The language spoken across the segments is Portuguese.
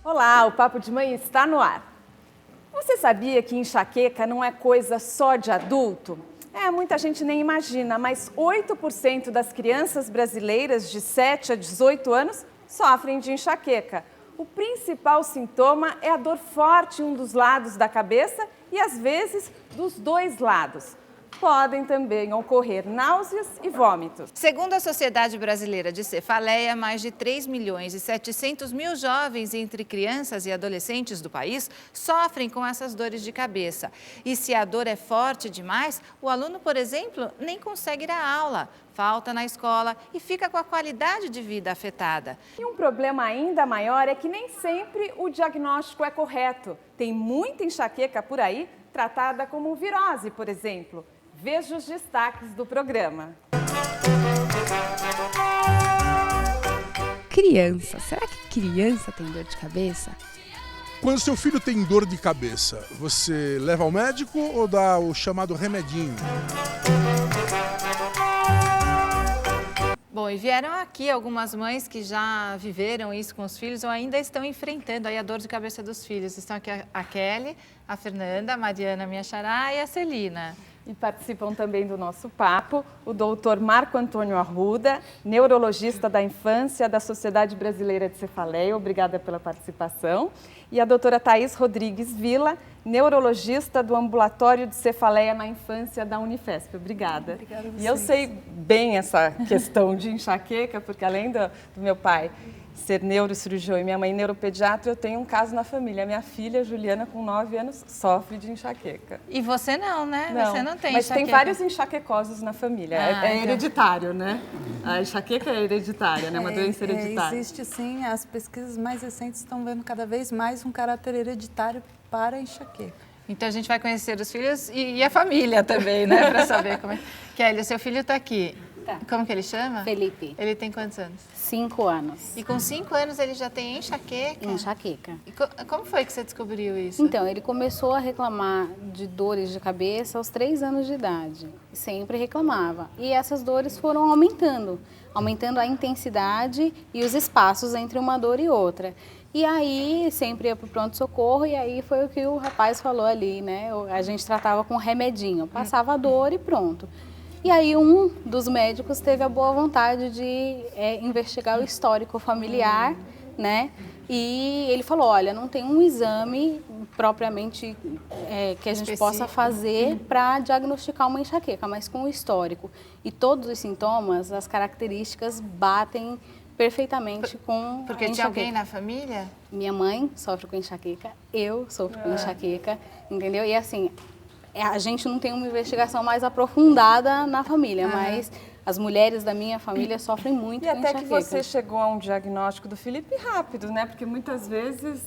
Olá, o Papo de Mãe está no ar. Você sabia que enxaqueca não é coisa só de adulto? Muita gente nem imagina, mas 8% das crianças brasileiras de 7 a 18 anos sofrem de enxaqueca. O principal sintoma é a dor forte em um dos lados da cabeça e, às vezes, dos dois lados. Podem também ocorrer náuseas e vômitos. Segundo a Sociedade Brasileira de Cefaleia, mais de 3.700.000 jovens entre crianças e adolescentes do país sofrem com essas dores de cabeça. E se a dor é forte demais, o aluno, por exemplo, nem consegue ir à aula, falta na escola e fica com a qualidade de vida afetada. E um problema ainda maior é que nem sempre o diagnóstico é correto. Tem muita enxaqueca por aí, tratada como virose, por exemplo. Veja os destaques do programa. Criança. Será que criança tem dor de cabeça? Quando seu filho tem dor de cabeça, você leva ao médico ou dá o chamado remedinho? Bom, e vieram aqui algumas mães que já viveram isso com os filhos ou ainda estão enfrentando aí a dor de cabeça dos filhos. Estão aqui a Kelly, a Fernanda, a Mariana, minha xará, e a Celina. E participam também do nosso papo o doutor Marco Antônio Arruda, neurologista da infância da Sociedade Brasileira de Cefaleia. Obrigada pela participação. E a doutora Thaís Rodrigues Vila, neurologista do Ambulatório de Cefaleia na Infância da Unifesp. Obrigada. Obrigada a vocês. E eu sei bem essa questão de enxaqueca, porque além do meu pai ser neurocirurgião e minha mãe neuropediatra, eu tenho um caso na família. Minha filha, Juliana, com 9 anos, sofre de enxaqueca. E você não, né? Não, você não tem mas enxaqueca. tem vários enxaquecosos na família. É hereditário, né? A enxaqueca é hereditária, né? Uma doença hereditária. Existe sim, as pesquisas mais recentes estão vendo cada vez mais um caráter hereditário para a enxaqueca. Então a gente vai conhecer os filhos e a família também, né? Para saber como é. Kelly, o seu filho está aqui. Tá. Como que ele chama? Felipe. Ele tem quantos anos? 5 anos. E com 5 anos ele já tem enxaqueca? Enxaqueca. E como foi que você descobriu isso? Então, ele começou a reclamar de dores de cabeça aos 3 anos de idade. Sempre reclamava. E essas dores foram aumentando a intensidade e os espaços entre uma dor e outra. E aí, sempre ia para o pronto-socorro e aí foi o que o rapaz falou ali, né? A gente tratava com remedinho, passava a dor e pronto. E aí um dos médicos teve a boa vontade de investigar o histórico familiar, né? E ele falou, olha, não tem um exame propriamente que a gente possa fazer para diagnosticar uma enxaqueca, mas com o histórico. E todos os sintomas, as características batem perfeitamente com a enxaqueca. Porque tinha alguém na família? Minha mãe sofre com enxaqueca, eu sofro com enxaqueca, entendeu? E assim, a gente não tem uma investigação mais aprofundada na família, mas as mulheres da minha família sofrem muito com enxaqueca. E até que você chegou a um diagnóstico do Felipe rápido, né? Porque muitas vezes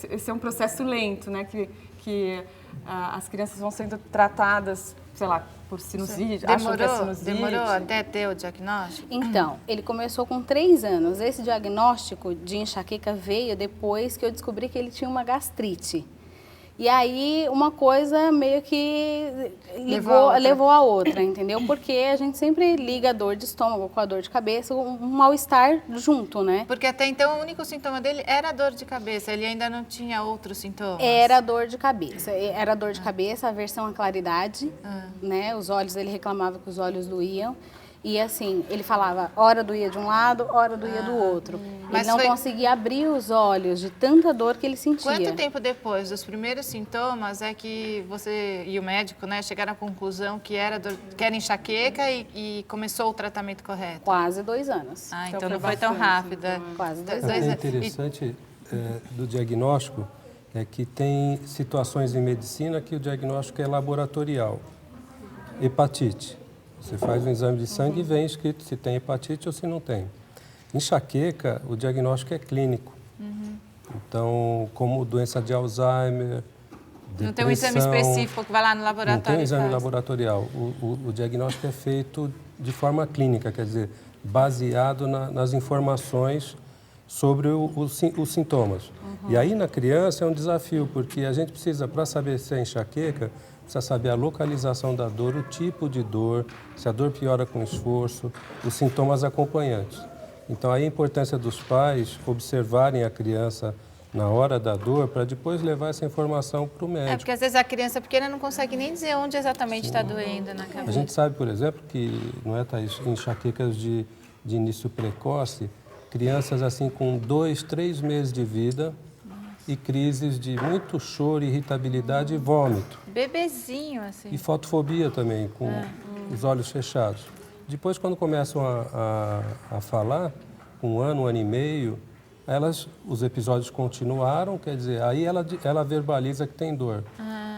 esse é um processo lento, né? Que as crianças vão sendo tratadas, sei lá, por sinusite, acham que é sinusite. Demorou até ter o diagnóstico? Então, ele começou com 3 anos. Esse diagnóstico de enxaqueca veio depois que eu descobri que ele tinha uma gastrite. E aí, uma coisa meio que levou a outra, entendeu? Porque a gente sempre liga a dor de estômago com a dor de cabeça, um mal-estar junto, né? Porque até então o único sintoma dele era a dor de cabeça, ele ainda não tinha outros sintomas? Era dor de cabeça, aversão à claridade, né? Os olhos, ele reclamava que os olhos doíam. E assim, ele falava, hora doía de um lado, hora doía do outro. Ele não conseguia abrir os olhos de tanta dor que ele sentia. Quanto tempo depois dos primeiros sintomas é que você e o médico, né, chegaram à conclusão que era enxaqueca e começou o tratamento correto? Quase 2 anos. Ah, então não foi tão rápido. Quase 2 O anos. que é interessante do diagnóstico é que tem situações em medicina que o diagnóstico é laboratorial. Hepatite. Você faz um exame de sangue e vem escrito se tem hepatite ou se não tem. Enxaqueca, o diagnóstico é clínico. Então, como doença de Alzheimer, Não tem um exame específico que vai lá no laboratório? Não tem um exame e faz. laboratorial. O diagnóstico é feito de forma clínica, quer dizer, baseado nas informações sobre os sintomas. E aí, na criança, é um desafio, porque a gente precisa, para saber se é enxaqueca, precisa saber a localização da dor, o tipo de dor, se a dor piora com esforço, os sintomas acompanhantes. Então, aí a importância dos pais observarem a criança na hora da dor, para depois levar essa informação para o médico. Porque às vezes a criança pequena não consegue nem dizer onde exatamente está doendo na cabeça. A gente sabe, por exemplo, que não é, Thaís, enxaquecas de início precoce, crianças assim com 2, 3 meses de vida e crises de muito choro, irritabilidade e vômito. Bebezinho, assim. E fotofobia também, com os olhos fechados. Depois, quando começam a falar, com 1 ano, 1 ano e meio, os episódios continuaram, quer dizer, aí ela verbaliza que tem dor.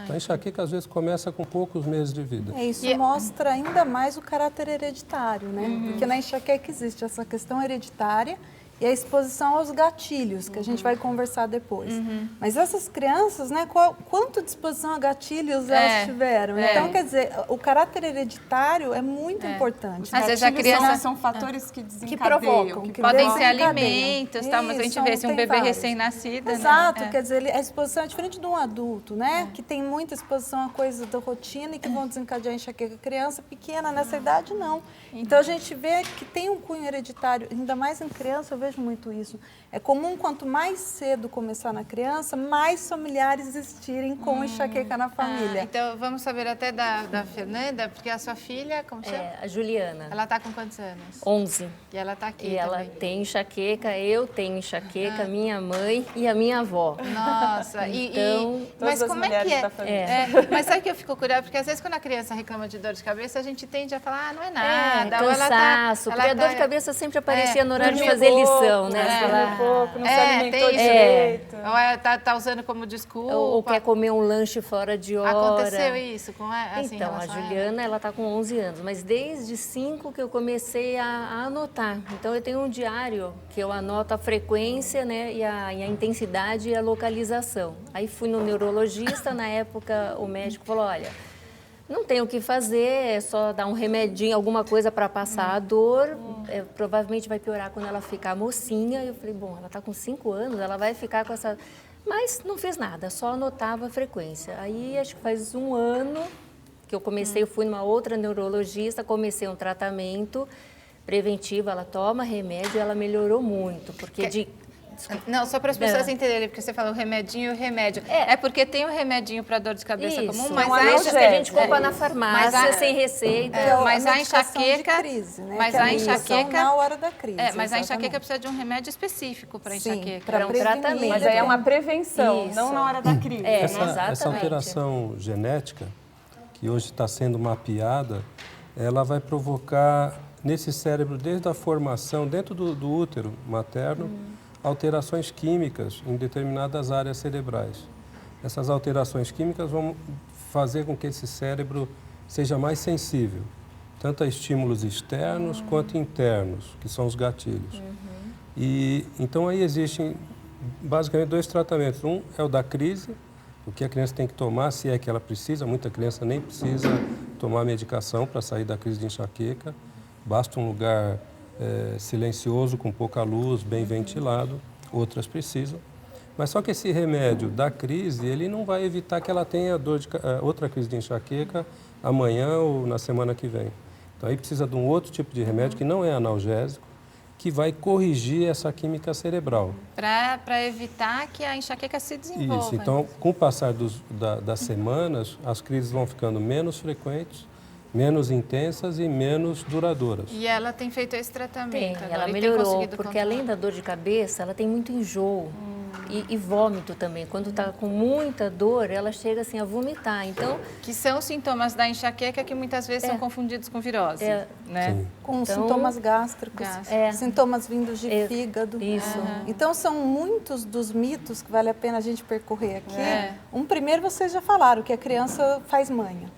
Então, a enxaqueca, às vezes, começa com poucos meses de vida. Isso mostra ainda mais o caráter hereditário, né? Porque na enxaqueca existe essa questão hereditária e a exposição aos gatilhos, que a gente vai conversar depois. Mas essas crianças, né, quanto de exposição a gatilhos elas tiveram? Então, quer dizer, o caráter hereditário é muito importante. Às vezes a criança... são fatores que que provocam. que podem ser desencadeiam. alimentos, tal, mas a gente vê se um bebê recém-nascido... Exato, né? quer dizer, a exposição é diferente de um adulto, né? Que tem muita exposição a coisas da rotina e que vão desencadear enxaqueca. Criança pequena, nessa idade, não. Então, a gente vê que tem um cunho hereditário, ainda mais em criança, eu vejo muito isso. É comum, quanto mais cedo começar na criança, mais familiares existirem com enxaqueca na família. Então, vamos saber até da Fernanda, porque a sua filha, como chama? A Juliana. Ela está com quantos anos? 11. E ela está aqui E ela também. tem enxaqueca, eu tenho enxaqueca, minha mãe e a minha avó. Nossa, Então, mas como é que é? da família. Mas sabe que eu fico curiosa? Porque às vezes quando a criança reclama de dor de cabeça, a gente tende a falar, não é nada. Ou ela cansaço, ela porque a dor de cabeça sempre aparecia no horário de fazer lição, né? Você fala, pouco, não se alimentou tem direito. Ou tá usando como desculpa. ou quer comer um lanche fora de hora. Aconteceu isso com assim, Então, a Juliana, ela está com 11 anos, mas desde 5 que eu comecei a anotar. Então, eu tenho um diário que eu anoto a frequência, né, e a intensidade e a localização. Aí fui no neurologista, na época o médico falou, olha, não tem o que fazer, é só dar um remedinho, alguma coisa para passar a dor. Provavelmente vai piorar quando ela ficar mocinha. Eu falei, bom, ela está com 5 anos, ela vai ficar com essa... Mas não fiz nada, só anotava a frequência. Aí, acho que faz 1 ano que eu comecei, eu fui numa outra neurologista, comecei um tratamento preventivo, ela toma remédio e ela melhorou muito, porque Não, só para as pessoas entenderem, porque você falou remedinho e o remédio. É porque tem o remedinho para dor de cabeça comum, mas que a gente compra na farmácia sem receita. Mas a enxaqueca, crise, né? mas Que é a enxaqueca na hora da crise. mas a enxaqueca precisa de um remédio específico para enxaqueca. Para um tratamento. Mas aí é uma prevenção, Isso. não na hora da crise. Essa alteração genética, que hoje está sendo mapeada, ela vai provocar nesse cérebro, desde a formação, dentro do útero materno, alterações químicas em determinadas áreas cerebrais. Essas alterações químicas vão fazer com que esse cérebro seja mais sensível, tanto a estímulos externos quanto internos, que são os gatilhos. E então aí existem basicamente 2 tratamentos. Um é o da crise, o que a criança tem que tomar, se é que ela precisa. Muita criança nem precisa tomar medicação para sair da crise de enxaqueca. Basta um lugar silencioso, com pouca luz, bem ventilado. Outras precisam. Mas só que esse remédio da crise, ele não vai evitar que ela tenha outra crise de enxaqueca amanhã ou na semana que vem. Então aí precisa de um outro tipo de remédio que não é analgésico, que vai corrigir essa química cerebral. Para evitar que a enxaqueca se desenvolva. Isso, então com o passar das semanas, as crises vão ficando menos frequentes, menos intensas e menos duradouras. E ela tem feito esse tratamento agora, ela e tem melhorou, conseguido porque controlar. além da dor de cabeça, ela tem muito enjoo e vômito também. Quando está com muita dor, ela chega assim a vomitar. Então, que são sintomas da enxaqueca que muitas vezes são confundidos com virose, né? Sim. Com Então, sintomas gástricos, sintomas vindos de fígado. Isso. Então, são muitos dos mitos que vale a pena a gente percorrer aqui. Um primeiro, vocês já falaram, que a criança faz manha.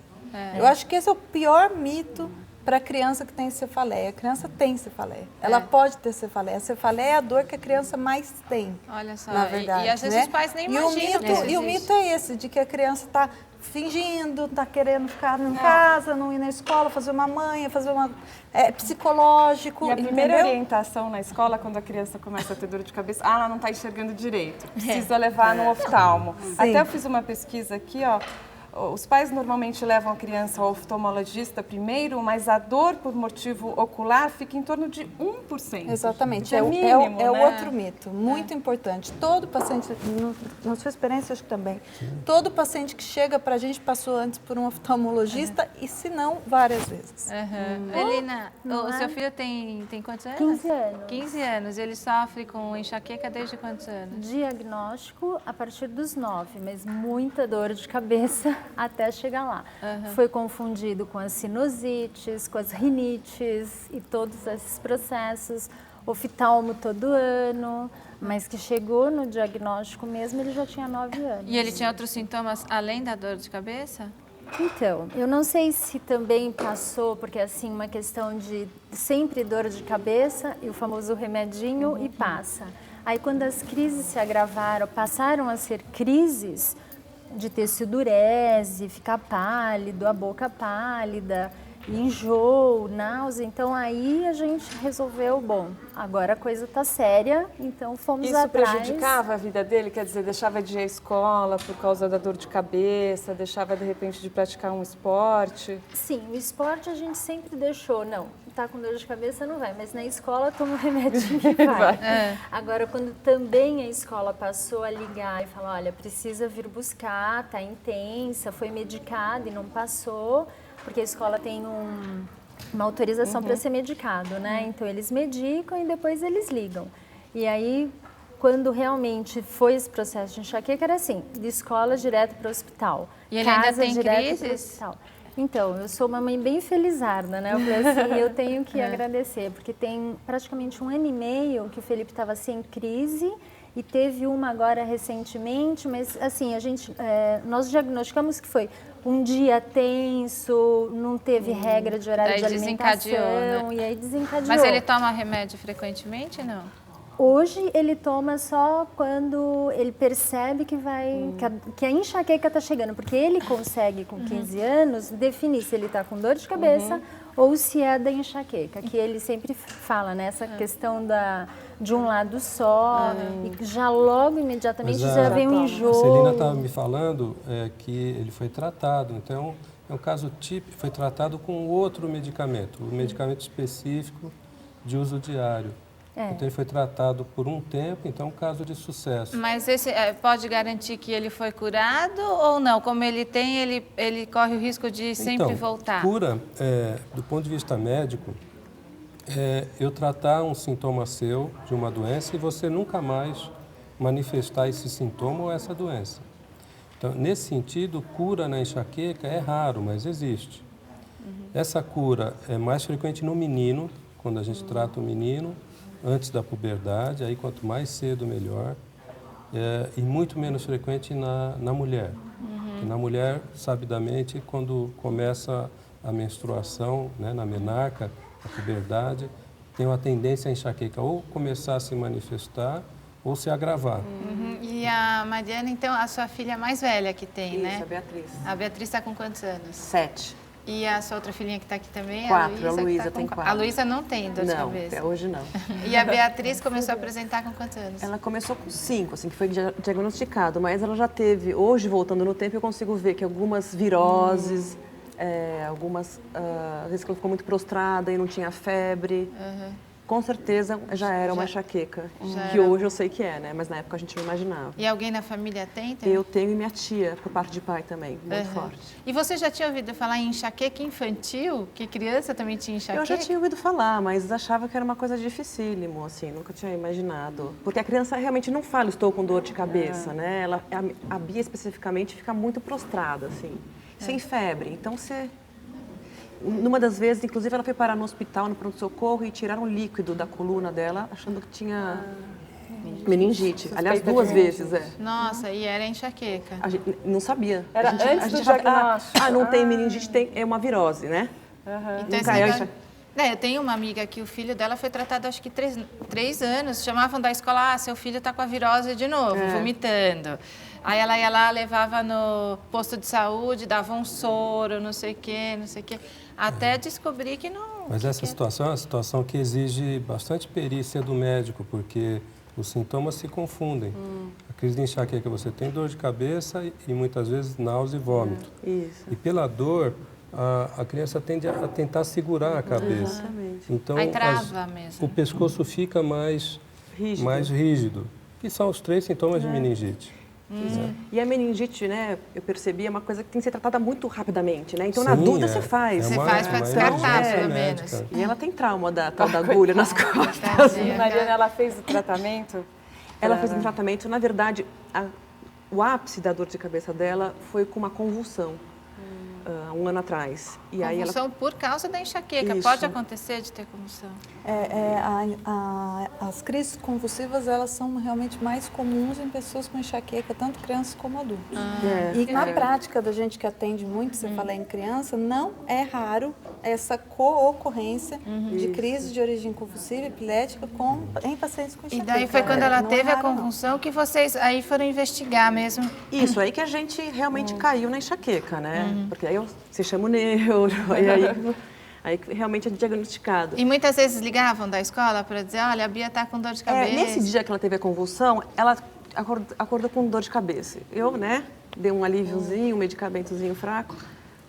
Eu acho que esse é o pior mito para a criança que tem cefaleia. A criança tem cefaleia. Ela pode ter cefaleia. A cefaleia é a dor que a criança mais tem. Olha só, na verdade, e às vezes os pais nem imaginam que isso E o mito é esse, de que a criança está fingindo, está querendo ficar em casa, não ir na escola, fazer uma manha, fazer uma... psicológico, E a primeira entendeu? orientação na escola, quando a criança começa a ter dor de cabeça, ela não está enxergando direito, precisa levar no oftalmo. Até eu fiz uma pesquisa aqui, ó. Os pais normalmente levam a criança ao oftalmologista primeiro, mas a dor por motivo ocular fica em torno de 1%. Exatamente, É o mínimo, né? outro mito, muito importante. Todo paciente, na sua experiência acho que também, todo paciente que chega para a gente passou antes por um oftalmologista e se não, várias vezes. Elina, o seu filho tem quantos anos? 15 anos. 15 anos. Ele sofre com enxaqueca desde quantos anos? Diagnóstico a partir dos 9, mas muita dor de cabeça até chegar lá. Foi confundido com as sinusites, com as rinites e todos esses processos. Oftalmo todo ano, mas que chegou no diagnóstico mesmo, ele já tinha 9 anos. E ele tinha outros sintomas além da dor de cabeça? Então, eu não sei se também passou, porque assim, uma questão de sempre dor de cabeça e o famoso remedinho e passa. Aí quando as crises se agravaram, passaram a ser crises de ter sudorese, ficar pálido, a boca pálida, enjoo, náusea. Então aí a gente resolveu, bom, agora a coisa tá séria, então fomos atrás. Isso prejudicava a vida dele? Quer dizer, deixava de ir à escola por causa da dor de cabeça, deixava de repente de praticar um esporte? Sim, o esporte a gente sempre deixou, não, tá com dor de cabeça não vai, mas na escola toma um remedinho que vai. Agora, quando também a escola passou a ligar e falar, olha, precisa vir buscar, tá intensa, foi medicada e não passou, porque a escola tem uma autorização para ser medicado, né? Então, eles medicam e depois eles ligam. E aí, quando realmente foi esse processo de enxaqueca, era assim, de escola direto para o hospital. E ele casa ainda tem direto para o crises? hospital. Então, eu sou uma mãe bem felizarda, né? Eu falei assim, eu tenho que agradecer, porque tem praticamente 1 ano e meio que o Felipe estava sem crise e teve uma agora recentemente, mas assim, nós diagnosticamos que foi um dia tenso, não teve regra de horário de alimentação, né? e aí desencadeou. Mas ele toma remédio frequentemente, não? Hoje ele toma só quando ele percebe que que a enxaqueca está chegando, porque ele consegue com 15 anos definir se ele está com dor de cabeça ou se é da enxaqueca, que ele sempre fala, né? Essa questão de um lado só, e já logo imediatamente já vem um enjoo. A Celina estava me falando que ele foi tratado, então é um caso típico, foi tratado com outro medicamento, um medicamento específico de uso diário. Então ele foi tratado por um tempo, então é um caso de sucesso. Mas esse pode garantir que ele foi curado ou não? Como ele tem, ele corre o risco de sempre voltar? Cura, do ponto de vista médico, eu tratar um sintoma seu de uma doença e você nunca mais manifestar esse sintoma ou essa doença. Então, nesse sentido, cura na enxaqueca é raro, mas existe. Essa cura é mais frequente no menino, quando a gente trata o menino, antes da puberdade, aí quanto mais cedo, melhor. E muito menos frequente na mulher. Porque na mulher, sabidamente, quando começa a menstruação, né, na menarca, a puberdade, tem uma tendência a enxaqueca ou começar a se manifestar ou se agravar. E a Mariana, então, a sua filha mais velha que tem, né? Isso, a Beatriz. A Beatriz está com quantos anos? 7. E a sua outra filhinha que está aqui também? 4, a Luísa tem 4. A Luísa não tem dor de cabeça? Não, hoje não. E a Beatriz começou a apresentar com quantos anos? Ela começou com 5, assim, que foi diagnosticado, mas ela já teve, hoje voltando no tempo, eu consigo ver que algumas viroses, algumas vezes que ela ficou muito prostrada e não tinha febre. Com certeza já era uma enxaqueca, que hoje eu sei que é, né? Mas na época a gente não imaginava. E alguém na família tem também? Eu tenho e minha tia, por parte de pai também, muito forte. E você já tinha ouvido falar em enxaqueca infantil? Que criança também tinha enxaqueca? Eu já tinha ouvido falar, mas achava que era uma coisa dificílimo, assim, nunca tinha imaginado. Porque a criança realmente não fala, estou com dor de cabeça, né? A Bia especificamente fica muito prostrada, assim, sem febre. Então você... Numa das vezes, inclusive, ela foi parar no hospital, no pronto-socorro, e tiraram líquido da coluna dela, achando que tinha meningite. Aliás, 2 vezes, Nossa, e era enxaqueca? A gente não sabia. Era antes do diagnóstico. Não tem meningite, é uma virose, né? Então, esse negócio... eu tenho uma amiga que o filho dela foi tratado, acho que 3 anos. Chamavam da escola, seu filho está com a virose de novo, vomitando. Aí ela ia lá, levava no posto de saúde, dava um soro, não sei o quê, até descobrir que não... Mas essa situação é uma situação que exige bastante perícia do médico, porque os sintomas se confundem. A crise de enxaqueca, você tem dor de cabeça e muitas vezes náusea e vômito. Isso. E pela dor, a criança tende a tentar segurar a cabeça. Exatamente. Então, aí trava mesmo. o pescoço fica mais rígido, que são os 3 sintomas de meningite. E a meningite, né, eu percebi, é uma coisa que tem que ser tratada muito rapidamente, né? Então, na dúvida, você faz. Você faz para descartar, pelo menos. E ela tem trauma da tal da agulha nas costas. Mariana, ela fez o tratamento? Ela fez um tratamento, na verdade, o ápice da dor de cabeça dela foi com uma convulsão, 1 ano atrás. E Convulsão por causa da enxaqueca. Pode acontecer de ter convulsão? As crises convulsivas, elas são realmente mais comuns em pessoas com enxaqueca, tanto crianças como adultos. E na prática da gente que atende muito cefaleia em criança, não é raro essa co-ocorrência de crise de origem convulsiva epilética em pacientes com enxaqueca. E daí foi quando ela teve a convulsão que vocês aí foram investigar mesmo? Isso, aí que a gente realmente caiu na enxaqueca, né? Porque aí você chama o neuro, e aí realmente é diagnosticado. E muitas vezes ligavam da escola para dizer, olha, a Bia está com dor de cabeça. Nesse dia que ela teve a convulsão, ela acordou com dor de cabeça. Eu, né, dei um alíviozinho, um medicamentozinho fraco.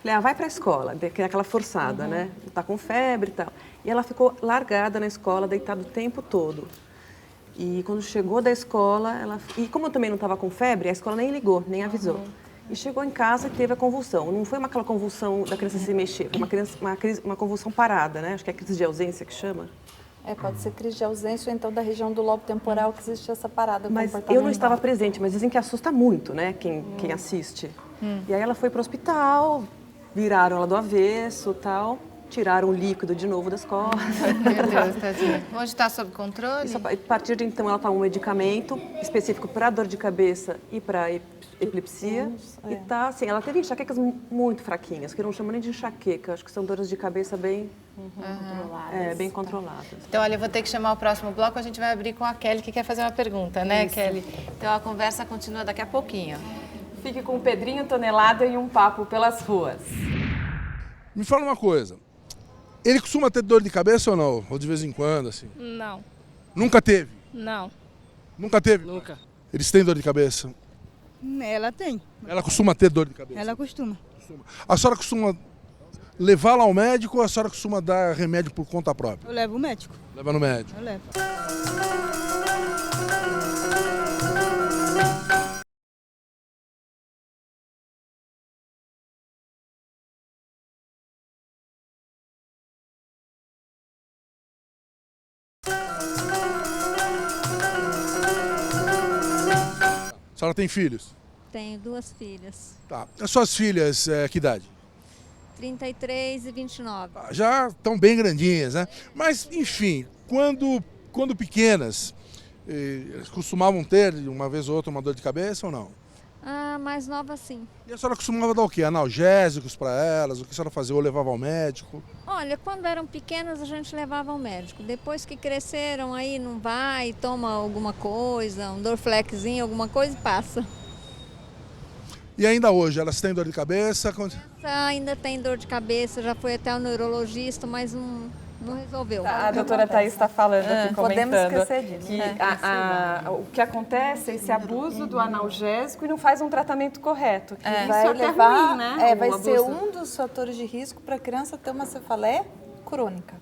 Falei, vai para a escola, que é aquela forçada, né? Tá com febre e tal. E ela ficou largada na escola, deitada o tempo todo. E quando chegou da escola, e como eu também não estava com febre, a escola nem ligou, nem avisou. E chegou em casa e teve a convulsão. Não foi aquela convulsão da criança se mexer, foi uma convulsão parada, né? Acho que é crise de ausência que chama. Pode ser crise de ausência ou então da região do lobo temporal que existe essa parada. Mas eu não estava presente, mas dizem que assusta muito, né? Quem assiste. E aí ela foi para o hospital, viraram ela do avesso e tal. Tiraram o líquido de novo das costas. Meu Deus, tadinha. Hoje está sob controle? A partir de então, ela está um medicamento específico para dor de cabeça e para epilepsia. E tá, assim, ela teve enxaquecas muito fraquinhas, que não chamam nem de enxaqueca, acho que são dores de cabeça bem controladas. Bem controladas. Então, olha, eu vou ter que chamar o próximo bloco, a gente vai abrir com a Kelly, que quer fazer uma pergunta, né, Kelly? Então, a conversa continua daqui a pouquinho. Fique com o Pedrinho Tonelada e um papo pelas ruas. Me fala uma coisa. Ele costuma ter dor de cabeça ou não? Ou de vez em quando, assim? Não. Nunca teve? Não. Nunca teve? Nunca. Eles têm dor de cabeça? Ela tem. Ela costuma ter dor de cabeça? Ela costuma. A senhora costuma levá-la ao médico ou a senhora costuma dar remédio por conta própria? Eu levo o médico. Leva no médico? Eu levo. A senhora tem filhos? Tenho 2 filhas. Tá. As suas filhas, que idade? 33 e 29. Já estão bem grandinhas, né? Mas, enfim, quando pequenas, elas costumavam ter, uma vez ou outra, uma dor de cabeça ou não? Mais nova sim. E a senhora costumava dar o quê? Analgésicos para elas? O que a senhora fazia? Ou levava ao médico? Olha, quando eram pequenas a gente levava ao médico. Depois que cresceram, aí não vai, toma alguma coisa, um Dorflexzinho, alguma coisa e passa. E ainda hoje, elas têm dor de cabeça? Ainda tem dor de cabeça, já foi até o neurologista, mas não resolveu. A doutora Thaís está falando aqui, comentando. Podemos esquecer disso. Que o que acontece é esse abuso do analgésico e não faz um tratamento correto. Que isso vai até levar, é ruim, né? vai ser um dos fatores de risco para a criança ter uma cefaleia crônica.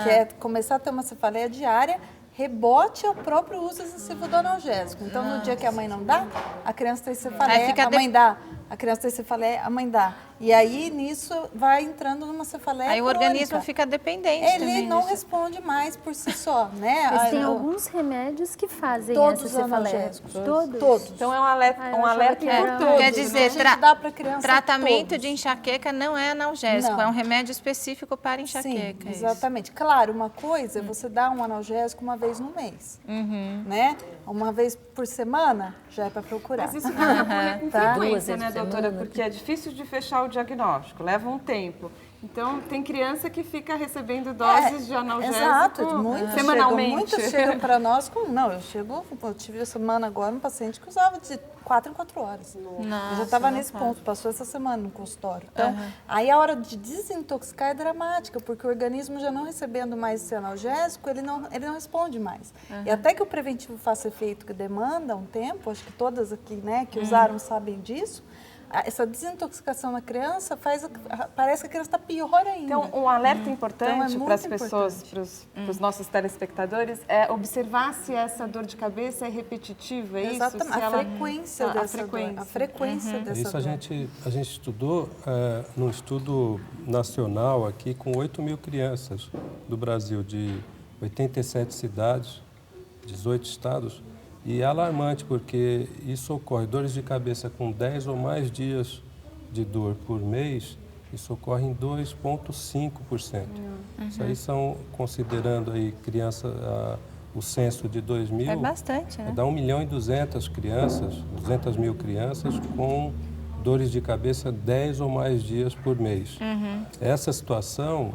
Que é começar a ter uma cefaleia diária, rebote ao próprio uso excessivo do analgésico. Então, no dia que a mãe não dá, a criança tem cefaleia, a mãe dá. A criança tem cefaleia, a mãe dá. E aí, nisso, vai entrando numa cefaleia crônica. Aí o organismo fica dependente Ele também não disso. responde mais por si só, né? Mas tem alguns remédios que fazem todos essa cefaleia. Todos. Então, é um alerta por todos. Quer dizer, dá pra criança tratamento todos. de enxaqueca não é analgésico, é um remédio específico para enxaqueca. Sim, exatamente. Claro, uma coisa é você dar um analgésico uma vez no mês, né? Uma vez por semana já é para procurar. Mas isso não é com frequência, né, doutora? Porque é difícil de fechar o diagnóstico, leva um tempo. Então, tem criança que fica recebendo doses de analgésico semanalmente. Muitos chegam para nós com... Não, eu tive essa semana agora um paciente que usava de 4 em 4 horas. Eu já estava nesse ponto, passou essa semana no consultório. Então, aí a hora de desintoxicar é dramática, porque o organismo já não recebendo mais esse analgésico, ele não responde mais. E até que o preventivo faça efeito que demanda um tempo, acho que todas aqui, né, que usaram sabem disso, essa desintoxicação na criança parece que a criança está pior ainda. Então, um alerta importante para as pessoas, para os nossos telespectadores, é observar se essa dor de cabeça é repetitiva, é isso? Exatamente, a frequência dessa Isso dor. A gente estudou num estudo nacional aqui com 8 mil crianças do Brasil, de 87 cidades, 18 estados. E é alarmante, porque isso ocorre, dores de cabeça com 10 ou mais dias de dor por mês, isso ocorre em 2,5%. Isso aí são, considerando aí o censo de 2000... É bastante, né? Dá 1.200.000 crianças, 200 mil crianças com dores de cabeça 10 ou mais dias por mês. Essa situação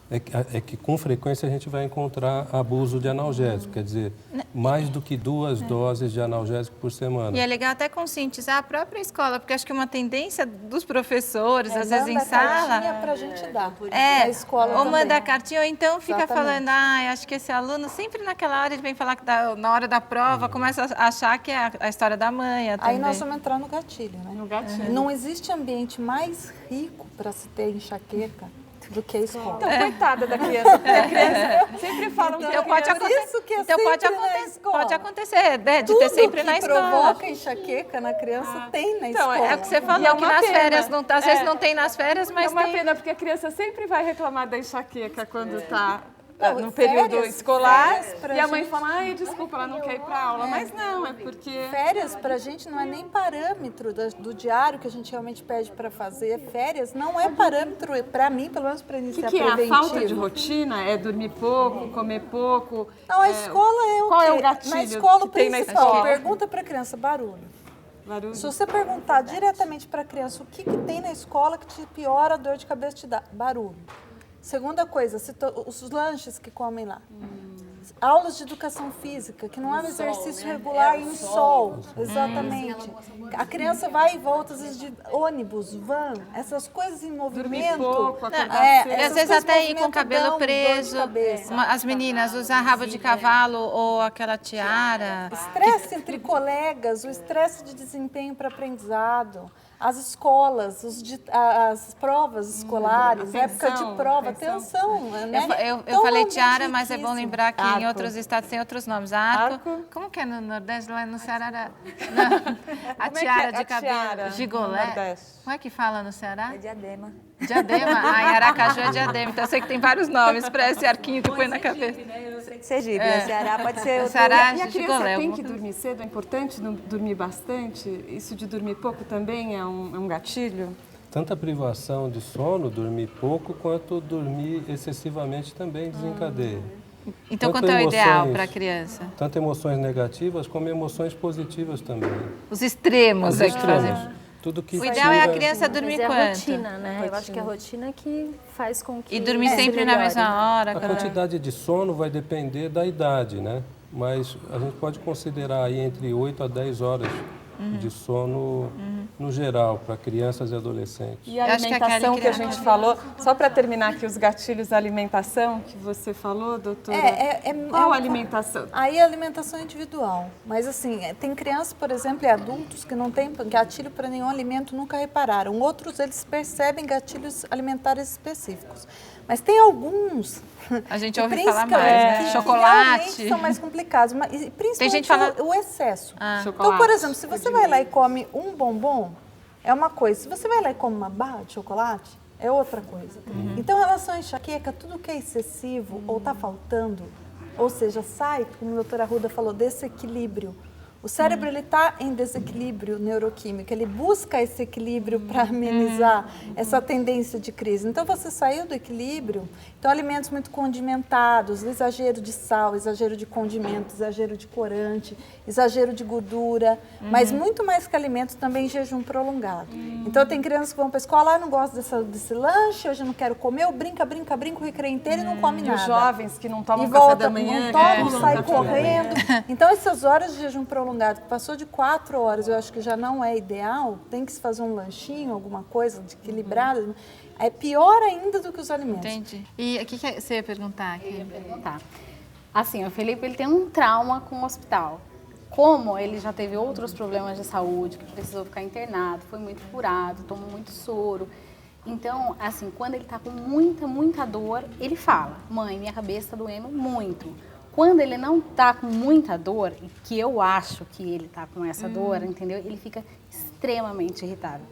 é que com frequência a gente vai encontrar abuso de analgésico, quer dizer, mais do que 2 doses de analgésico por semana. E é legal até conscientizar a própria escola, porque acho que uma tendência dos professores, às vezes em sala... É para a gente dar, na escola ou manda cartinha, ou então fica falando, acho que esse aluno, sempre naquela hora ele vem falar que na hora da prova, começa a achar que é a história da mãe também. Aí nós vamos entrar no gatilho, né? No gatilho. Não existe ambiente mais rico para se ter enxaqueca do que a escola. Então, coitada da criança, porque a criança sempre falam que pode acontecer, né, de ter sempre na escola. Tudo que provoca enxaqueca na criança tem na escola. É o que você falou, que nas férias, às vezes não tem nas férias, mas tem. É uma pena, porque a criança sempre vai reclamar da enxaqueca quando está no período escolar, e a mãe fala, desculpa, ela não quer ir para aula, mas não, é porque... Férias pra gente não é nem parâmetro do diário que a gente realmente pede para fazer. Férias não é parâmetro, para mim, pelo menos para iniciar preventivo. O que é a falta de rotina? É dormir pouco, comer pouco? Não, a escola é o quê? Qual é o gatilho na escola, que tem na principal, escola? pergunta para a criança, barulho. Se você perguntar diretamente para a criança o que tem na escola que te piora a dor de cabeça, te dá barulho. Segunda coisa, os lanches que comem lá. Aulas de educação física, que não é um exercício regular em sol. Exatamente. A criança vai e volta, às vezes, de ônibus, van, essas coisas em movimento. Pouco, e às vezes até ir com o cabelo preso. As meninas usar rabo de cavalo ou aquela tiara. Estresse entre colegas, o estresse de desempenho para aprendizado. As escolas, as provas escolares, época de prova, atenção. Né? Eu falei tiara, mas é bom lembrar que em outros estados tem outros nomes. Arco. Como que é no Nordeste? Lá no Ceará? A tiara de cabelo. Gigolé. Como é que fala no Ceará? É diadema. Diadema? Em Aracaju é diadema. Então eu sei que tem vários nomes para esse arquinho que põe na cabeça. Eu sei que Sergipe, no Ceará pode ser... Ceará, e a criança tem que dormir cedo? É importante dormir bastante? Isso de dormir pouco também é um gatilho? Tanto a privação de sono, dormir pouco, quanto dormir excessivamente também desencadeia. Então, quanto é o ideal para a criança? Tanto emoções negativas como emoções positivas também. Os extremos é que fazem. Tudo que o ideal é a criança dormir quanto? A rotina, né? Eu acho que é a rotina que faz com que... E dormir sempre na mesma hora. A quantidade de sono vai depender da idade, né? Mas a gente pode considerar aí entre 8 a 10 horas de sono no geral, para crianças e adolescentes. E a alimentação que a gente falou, só para terminar aqui os gatilhos da alimentação que você falou, doutora, qual a alimentação? Aí a alimentação é individual, mas assim, tem crianças, por exemplo, e adultos que não têm gatilho para nenhum alimento, nunca repararam. Outros, eles percebem gatilhos alimentares específicos. Mas tem alguns... A gente ouve falar mais, né? Chocolate. Que são mais complicados, mas principalmente tem gente fala... o excesso. Então, por exemplo, se você vai lá e come um bombom, é uma coisa. Se você vai lá e come uma barra de chocolate, é outra coisa. Então, em relação à enxaqueca, tudo que é excessivo ou está faltando, ou seja, sai, como a doutora Arruda falou, desse equilíbrio. O cérebro ele está em desequilíbrio neuroquímico, ele busca esse equilíbrio para amenizar essa tendência de crise. Então você saiu do equilíbrio, então alimentos muito condimentados, exagero de sal, exagero de condimento, exagero de corante, exagero de gordura, mas muito mais que alimentos também jejum prolongado. Então tem crianças que vão para a escola, não gosto desse lanche, hoje eu não quero comer, brinca o recreio inteiro e não come nada. E os jovens que não tomam e café volta, da manhã. não tomam, sai correndo. Então essas horas de jejum prolongado, que passou de 4 horas, eu acho que já não é ideal, tem que se fazer um lanchinho, alguma coisa de equilibrada, é pior ainda do que os alimentos. Entendi. E o que você ia perguntar? Eu ia perguntar. Assim, o Felipe ele tem um trauma com o hospital. Como ele já teve outros problemas de saúde, que precisou ficar internado, foi muito curado, tomou muito soro. Então, assim, quando ele está com muita dor, ele fala, mãe, minha cabeça está doendo muito. Quando ele não tá com muita dor, e que eu acho que ele tá com essa dor, entendeu? Ele fica extremamente irritado.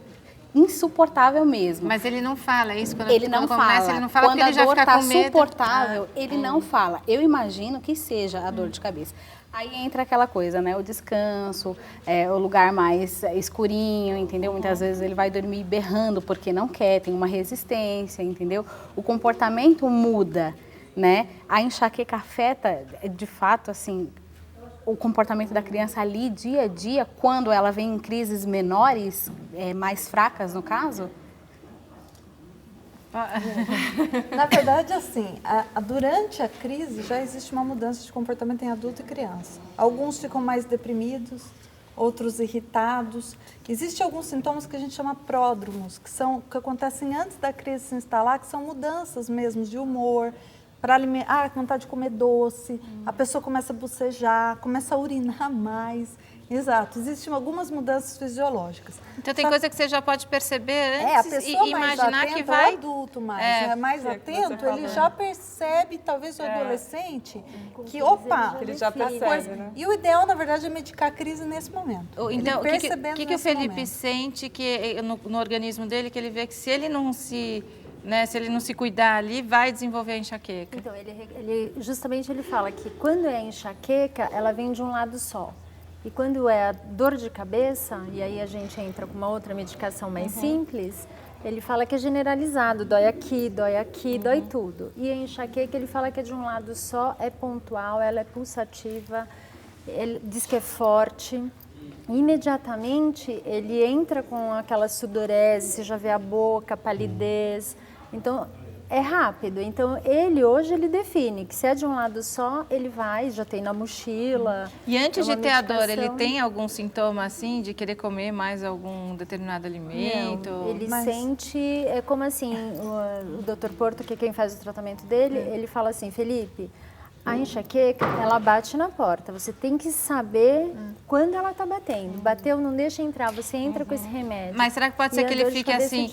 Insuportável mesmo. Mas ele não fala isso quando ele não começa, fala. ele não fala quando porque ele já fica com medo. Quando a dor tá suportável, ele não fala. Eu imagino que seja a dor de cabeça. Aí entra aquela coisa, né? O descanso, o lugar mais escurinho, entendeu? Muitas vezes ele vai dormir berrando porque não quer, tem uma resistência, entendeu? O comportamento muda. Né? A enxaqueca afeta, de fato, assim, o comportamento da criança ali, dia a dia, quando ela vem em crises menores, mais fracas, no caso? Na verdade, assim, durante a crise já existe uma mudança de comportamento em adulto e criança. Alguns ficam mais deprimidos, outros irritados. Existem alguns sintomas que a gente chama pródromos, que acontecem antes da crise se instalar, que são mudanças mesmo de humor, vontade de comer doce, a pessoa começa a bocejar, começa a urinar mais. Exato, existem algumas mudanças fisiológicas. Então tem coisa que você já pode perceber antes a pessoa e mais imaginar atenta, que vai... o adulto mais atento, ele já percebe, talvez o adolescente, que opa... Ele já percebe, né? E o ideal, na verdade, é medicar a crise nesse momento. Então, o que o Felipe sente que, no organismo dele, que ele vê que se ele não se... Né, se ele não se cuidar ali, vai desenvolver a enxaqueca. Então, justamente ele fala que quando é a enxaqueca, ela vem de um lado só. E quando é a dor de cabeça, e aí a gente entra com uma outra medicação mais simples, ele fala que é generalizado, dói aqui, dói tudo. E a enxaqueca, ele fala que é de um lado só, é pontual, ela é pulsativa, ele diz que é forte. Imediatamente, ele entra com aquela sudorese, você já vê a boca, a palidez. Então, é rápido. Então, hoje ele define que se é de um lado só, ele já tem na mochila. E antes de ter a dor, ele tem algum sintoma assim, de querer comer mais algum determinado alimento? Não, ele sente, é como assim, o Dr. Porto, que é quem faz o tratamento dele, ele fala assim, Felipe, a enxaqueca, ela bate na porta. Você tem que saber quando ela está batendo. Bateu, não deixa entrar, você entra com esse remédio. Mas será que pode ser que ele fique assim,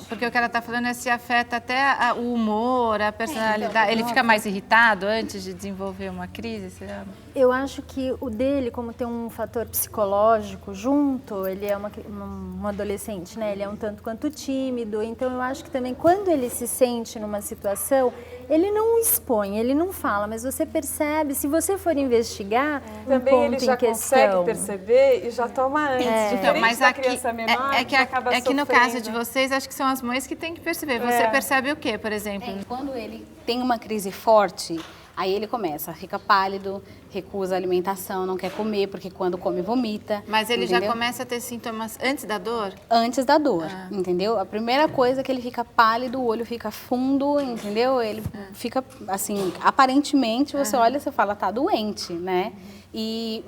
porque o que ela está falando é se afeta até o humor, a personalidade. Ele fica mais irritado antes de desenvolver uma crise, será? Eu acho que o dele, como tem um fator psicológico junto, ele é um adolescente, né? Ele é um tanto quanto tímido. Então, eu acho que também quando ele se sente numa situação, ele não expõe, ele não fala, mas você percebe, se você for investigar, também ponto ele já em questão, consegue perceber e já toma antes. Diferente mas da aqui, criança menor, é que no caso de vocês, acho que são as mães que têm que perceber. Você percebe o quê, por exemplo? Quando ele tem uma crise forte, aí ele fica pálido, recusa a alimentação, não quer comer, porque quando come vomita. Mas ele já começa a ter sintomas antes da dor? Antes da dor, entendeu? A primeira coisa é que ele fica pálido, o olho fica fundo, entendeu? Ele fica, assim, aparentemente, você olha e você fala, tá doente, né?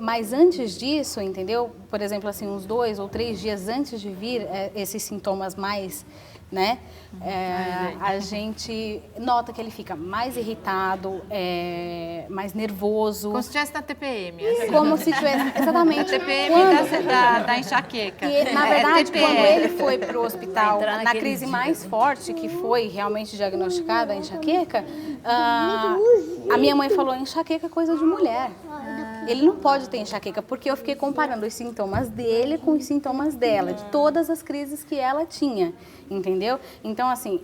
Mas antes disso, entendeu? Por exemplo, assim, uns 2 ou 3 dias antes de vir esses sintomas mais... né? A gente nota que ele fica mais irritado, mais nervoso. Como se estivesse na TPM. Assim. Como se tivesse, exatamente. A TPM da enxaqueca. E, na verdade, quando ele foi para o hospital, na crise mais forte, que foi realmente diagnosticada a enxaqueca, a minha mãe falou, enxaqueca é coisa de mulher. Ele não pode ter enxaqueca, porque eu fiquei comparando os sintomas dele com os sintomas dela, de todas as crises que ela tinha, entendeu? Então, assim,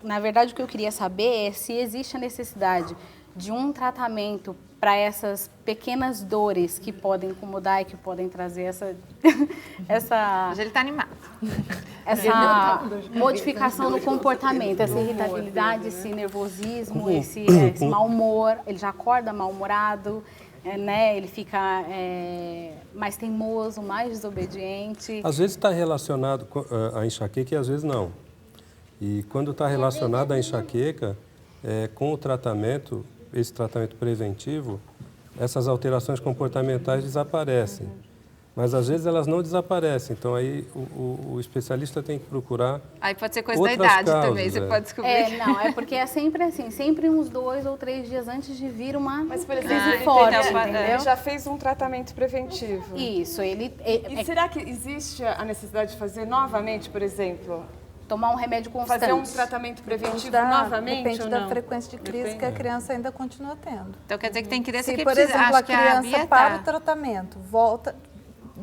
na verdade, o que eu queria saber é se existe a necessidade de um tratamento para essas pequenas dores que podem incomodar e que podem trazer essa Mas ele está animado. Essa modificação no comportamento, essa irritabilidade, esse nervosismo, esse mau humor, ele já acorda mal-humorado, né? Ele fica mais teimoso, mais desobediente. Às vezes está relacionado com a enxaqueca e às vezes não. E quando está relacionado à enxaqueca, com o tratamento, esse tratamento preventivo, essas alterações comportamentais desaparecem. Mas às vezes elas não desaparecem, então aí o especialista tem que procurar. Aí pode ser coisa da outras idade causas, também, você pode descobrir. Não, é porque é sempre assim, sempre uns 2 ou 3 dias antes de vir uma Mas, por exemplo, crise ele forte, teve entendeu? ele já fez um tratamento preventivo. Isso, E será que existe a necessidade de fazer novamente, por exemplo? Tomar um remédio constante. Fazer um tratamento preventivo novamente Depende ou da não? frequência de crise que a criança ainda continua tendo. Então quer dizer que tem criança Se, que por precisa... exemplo, a acho que a criança Bia para o tá... tratamento, volta...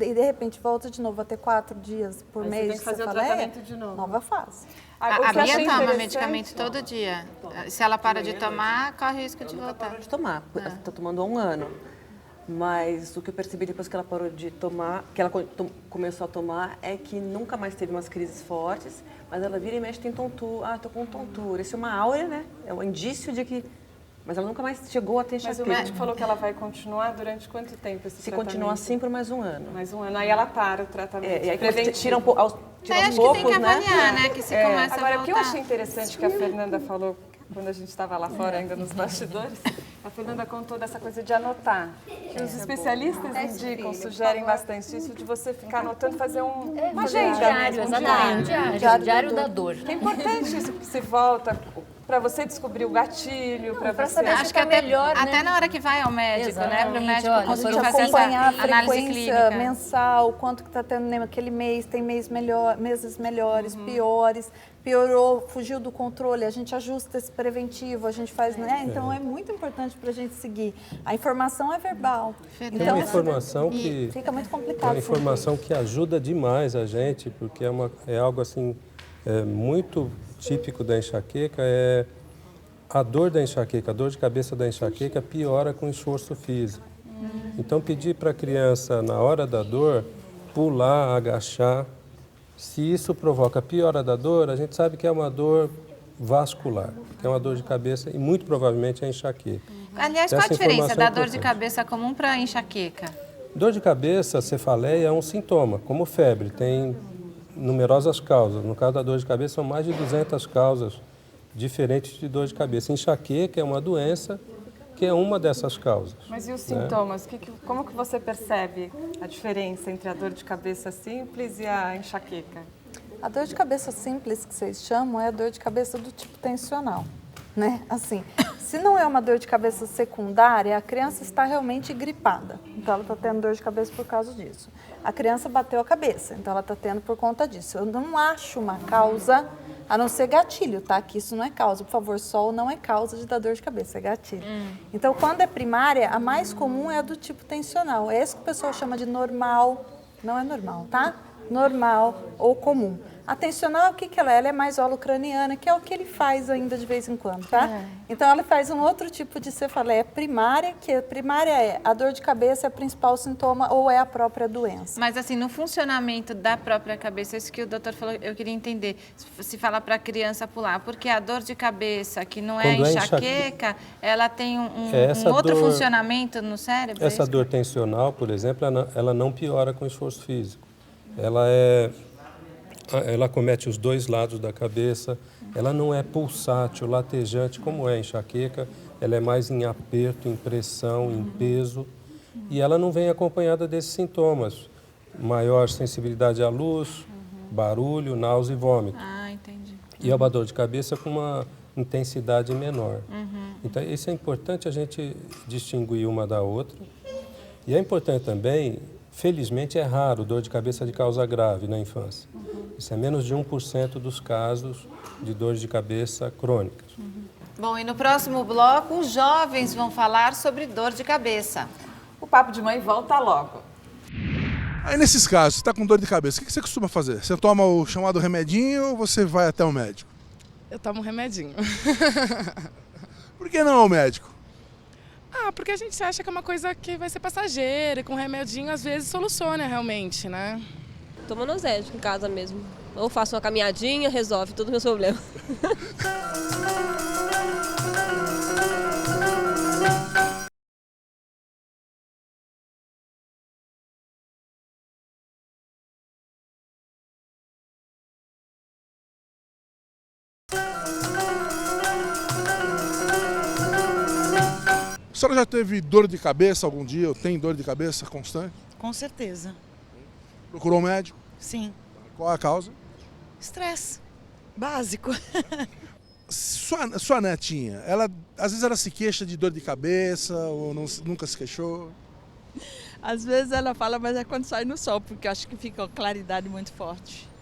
E de repente volta de novo a ter 4 dias por Aí você mês tem que fazer o cefaleia, tratamento de novo. nova fase. A Bia toma medicamento todo dia. Se ela para de tomar, corre o risco de voltar. Parou de tomar, ela está tomando há 1 ano. Mas o que eu percebi depois que ela parou de tomar, que ela começou a tomar, é que nunca mais teve umas crises fortes, mas ela vira e mexe tem tontura. Ah, tô com tontura. Isso é uma áurea, né? É um indício de que... Mas ela nunca mais chegou a ter enxaqueca. Mas o médico falou que ela vai continuar durante quanto tempo esse Se tratamento? continuar assim por mais 1 ano. Mais 1 ano. Aí ela para o tratamento. E aí preventivo. tira um pouco, aos acho poucos, que tem que avaliar, né? Que se começa Agora, a o que eu voltar. achei interessante que a Fernanda falou quando a gente estava lá fora, ainda nos bastidores, a Fernanda contou dessa coisa de anotar. Que os especialistas indicam, sugerem bastante isso, de você ficar anotando, fazer uma agenda diário, mesmo, exatamente. Diário da dor. Que é importante isso, porque você volta para você descobrir o gatilho, para você... saber Acho que ficar melhor, até né? na hora que vai ao médico, né? Para o Exatamente, médico olha, A conseguir gente fazer acompanhar a essa análise frequência clínica. mensal, quanto que está tendo naquele mês, tem meses melhores, piores, piorou, fugiu do controle, a gente ajusta esse preventivo, a gente faz, né? Então é muito importante para a gente seguir. A informação é verbal. Tem Então uma informação que... fica muito É complicado. uma informação que ajuda demais a gente, porque é algo assim, muito típico da enxaqueca, a dor da enxaqueca, a dor de cabeça da enxaqueca piora com esforço físico. Então pedir para a criança, na hora da dor, pular, agachar. Se isso provoca piora da dor, a gente sabe que é uma dor vascular, que é uma dor de cabeça e muito provavelmente é enxaqueca. Aliás, Essa qual a diferença informação da é dor de importante. cabeça comum para a enxaqueca? Dor de cabeça, cefaleia, é um sintoma, como febre, tem numerosas causas. No caso da dor de cabeça, são mais de 200 causas diferentes de dor de cabeça. Enxaqueca é uma doença que é uma dessas causas. Mas e os né? sintomas? Como que você percebe a diferença entre a dor de cabeça simples e a enxaqueca? A dor de cabeça simples, que vocês chamam, é a dor de cabeça do tipo tensional, né? Assim, se não é uma dor de cabeça secundária, a criança está realmente gripada. Então, ela está tendo dor de cabeça por causa disso. A criança bateu a cabeça, então ela está tendo por conta disso. Eu não acho uma causa, a não ser gatilho, tá? Que isso não é causa. Por favor, sol não é causa de dar dor de cabeça, é gatilho. Então, quando é primária, a mais comum é a do tipo tensional. É isso que o pessoal chama de normal. Não é normal, tá? Normal ou comum. A tensional, o que que ela é? Ela é mais holocraniana, que é o que ele faz ainda de vez em quando, tá? Então, ela faz um outro tipo de cefaleia primária, que a primária é a dor de cabeça, é o principal sintoma ou é a própria doença. Mas assim, no funcionamento da própria cabeça, isso que o doutor falou, eu queria entender. Se fala para a criança pular, porque a dor de cabeça, que não é Quando é enxaqueca, ela tem um Essa outro dor- funcionamento no cérebro? é Essa isso? dor tensional, por exemplo, ela não piora com esforço físico. Ela acomete os 2 lados da cabeça, ela não é pulsátil, latejante, como é a enxaqueca, ela é mais em aperto, em pressão, em peso, e ela não vem acompanhada desses sintomas, maior sensibilidade à luz, barulho, náusea e vômito. Ah, entendi. E é uma dor de cabeça com uma intensidade menor. Então, isso é importante a gente distinguir uma da outra. E é importante também, felizmente é raro dor de cabeça de causa grave na infância. Isso é menos de 1% dos casos de dor de cabeça crônicas. Bom, e no próximo bloco, os jovens vão falar sobre dor de cabeça. O Papo de Mãe volta logo. Aí nesses casos, você está com dor de cabeça, o que você costuma fazer? Você toma o chamado remedinho ou você vai até o médico? Eu tomo um remedinho. Por que não ao médico? Porque a gente acha que é uma coisa que vai ser passageira, e com remedinho às vezes soluciona realmente, né? Tomo analgésico em casa mesmo. Ou faço uma caminhadinha, resolve todos os meus problemas. A senhora já teve dor de cabeça algum dia, ou tem dor de cabeça constante? Com certeza. Procurou um médico? Sim. Qual é a causa? Estresse. Básico. Sua netinha, ela às vezes ela se queixa de dor de cabeça ou nunca se queixou? Às vezes ela fala, mas é quando sai no sol, porque eu acho que fica uma claridade muito forte.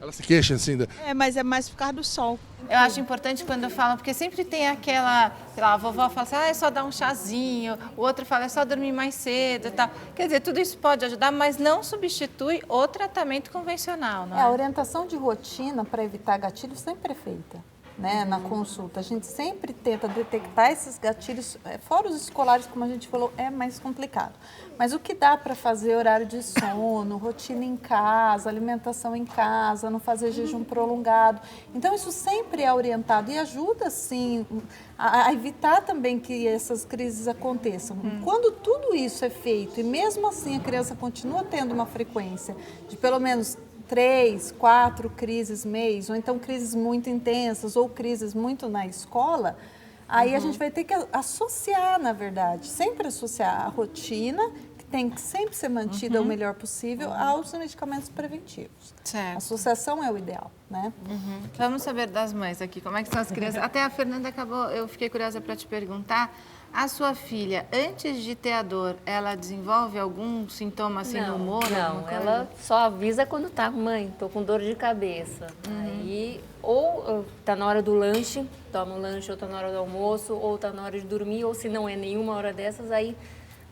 Ela se queixa assim? Mas é mais por causa do sol. Eu acho importante quando falam, porque sempre tem aquela, sei lá, a vovó fala assim, é só dar um chazinho, o outro fala, é só dormir mais cedo e tal. Quer dizer, tudo isso pode ajudar, mas não substitui o tratamento convencional, não é? A orientação de rotina para evitar gatilhos sempre é feita, né, na consulta. A gente sempre tenta detectar esses gatilhos, fora os escolares, como a gente falou, é mais complicado. Mas o que dá para fazer horário de sono, rotina em casa, alimentação em casa, não fazer jejum prolongado. Então, isso sempre é orientado e ajuda, sim, a evitar também que essas crises aconteçam. Quando tudo isso é feito e mesmo assim a criança continua tendo uma frequência de pelo menos 3, 4 crises mês, ou então crises muito intensas, ou crises muito na escola, aí a gente vai ter que associar, na verdade, sempre associar a rotina, que tem que sempre ser mantida o melhor possível, aos medicamentos preventivos. Certo. A associação é o ideal, né? Vamos saber das mães aqui, como é que são as crianças. Até a Fernanda acabou, eu fiquei curiosa para te perguntar, a sua filha, antes de ter a dor, ela desenvolve algum sintoma assim no humor? Não, ela só avisa quando tá, mãe, tô com dor de cabeça. Aí, ou tá na hora do lanche, toma um lanche, ou tá na hora do almoço, ou tá na hora de dormir, ou se não é nenhuma hora dessas, aí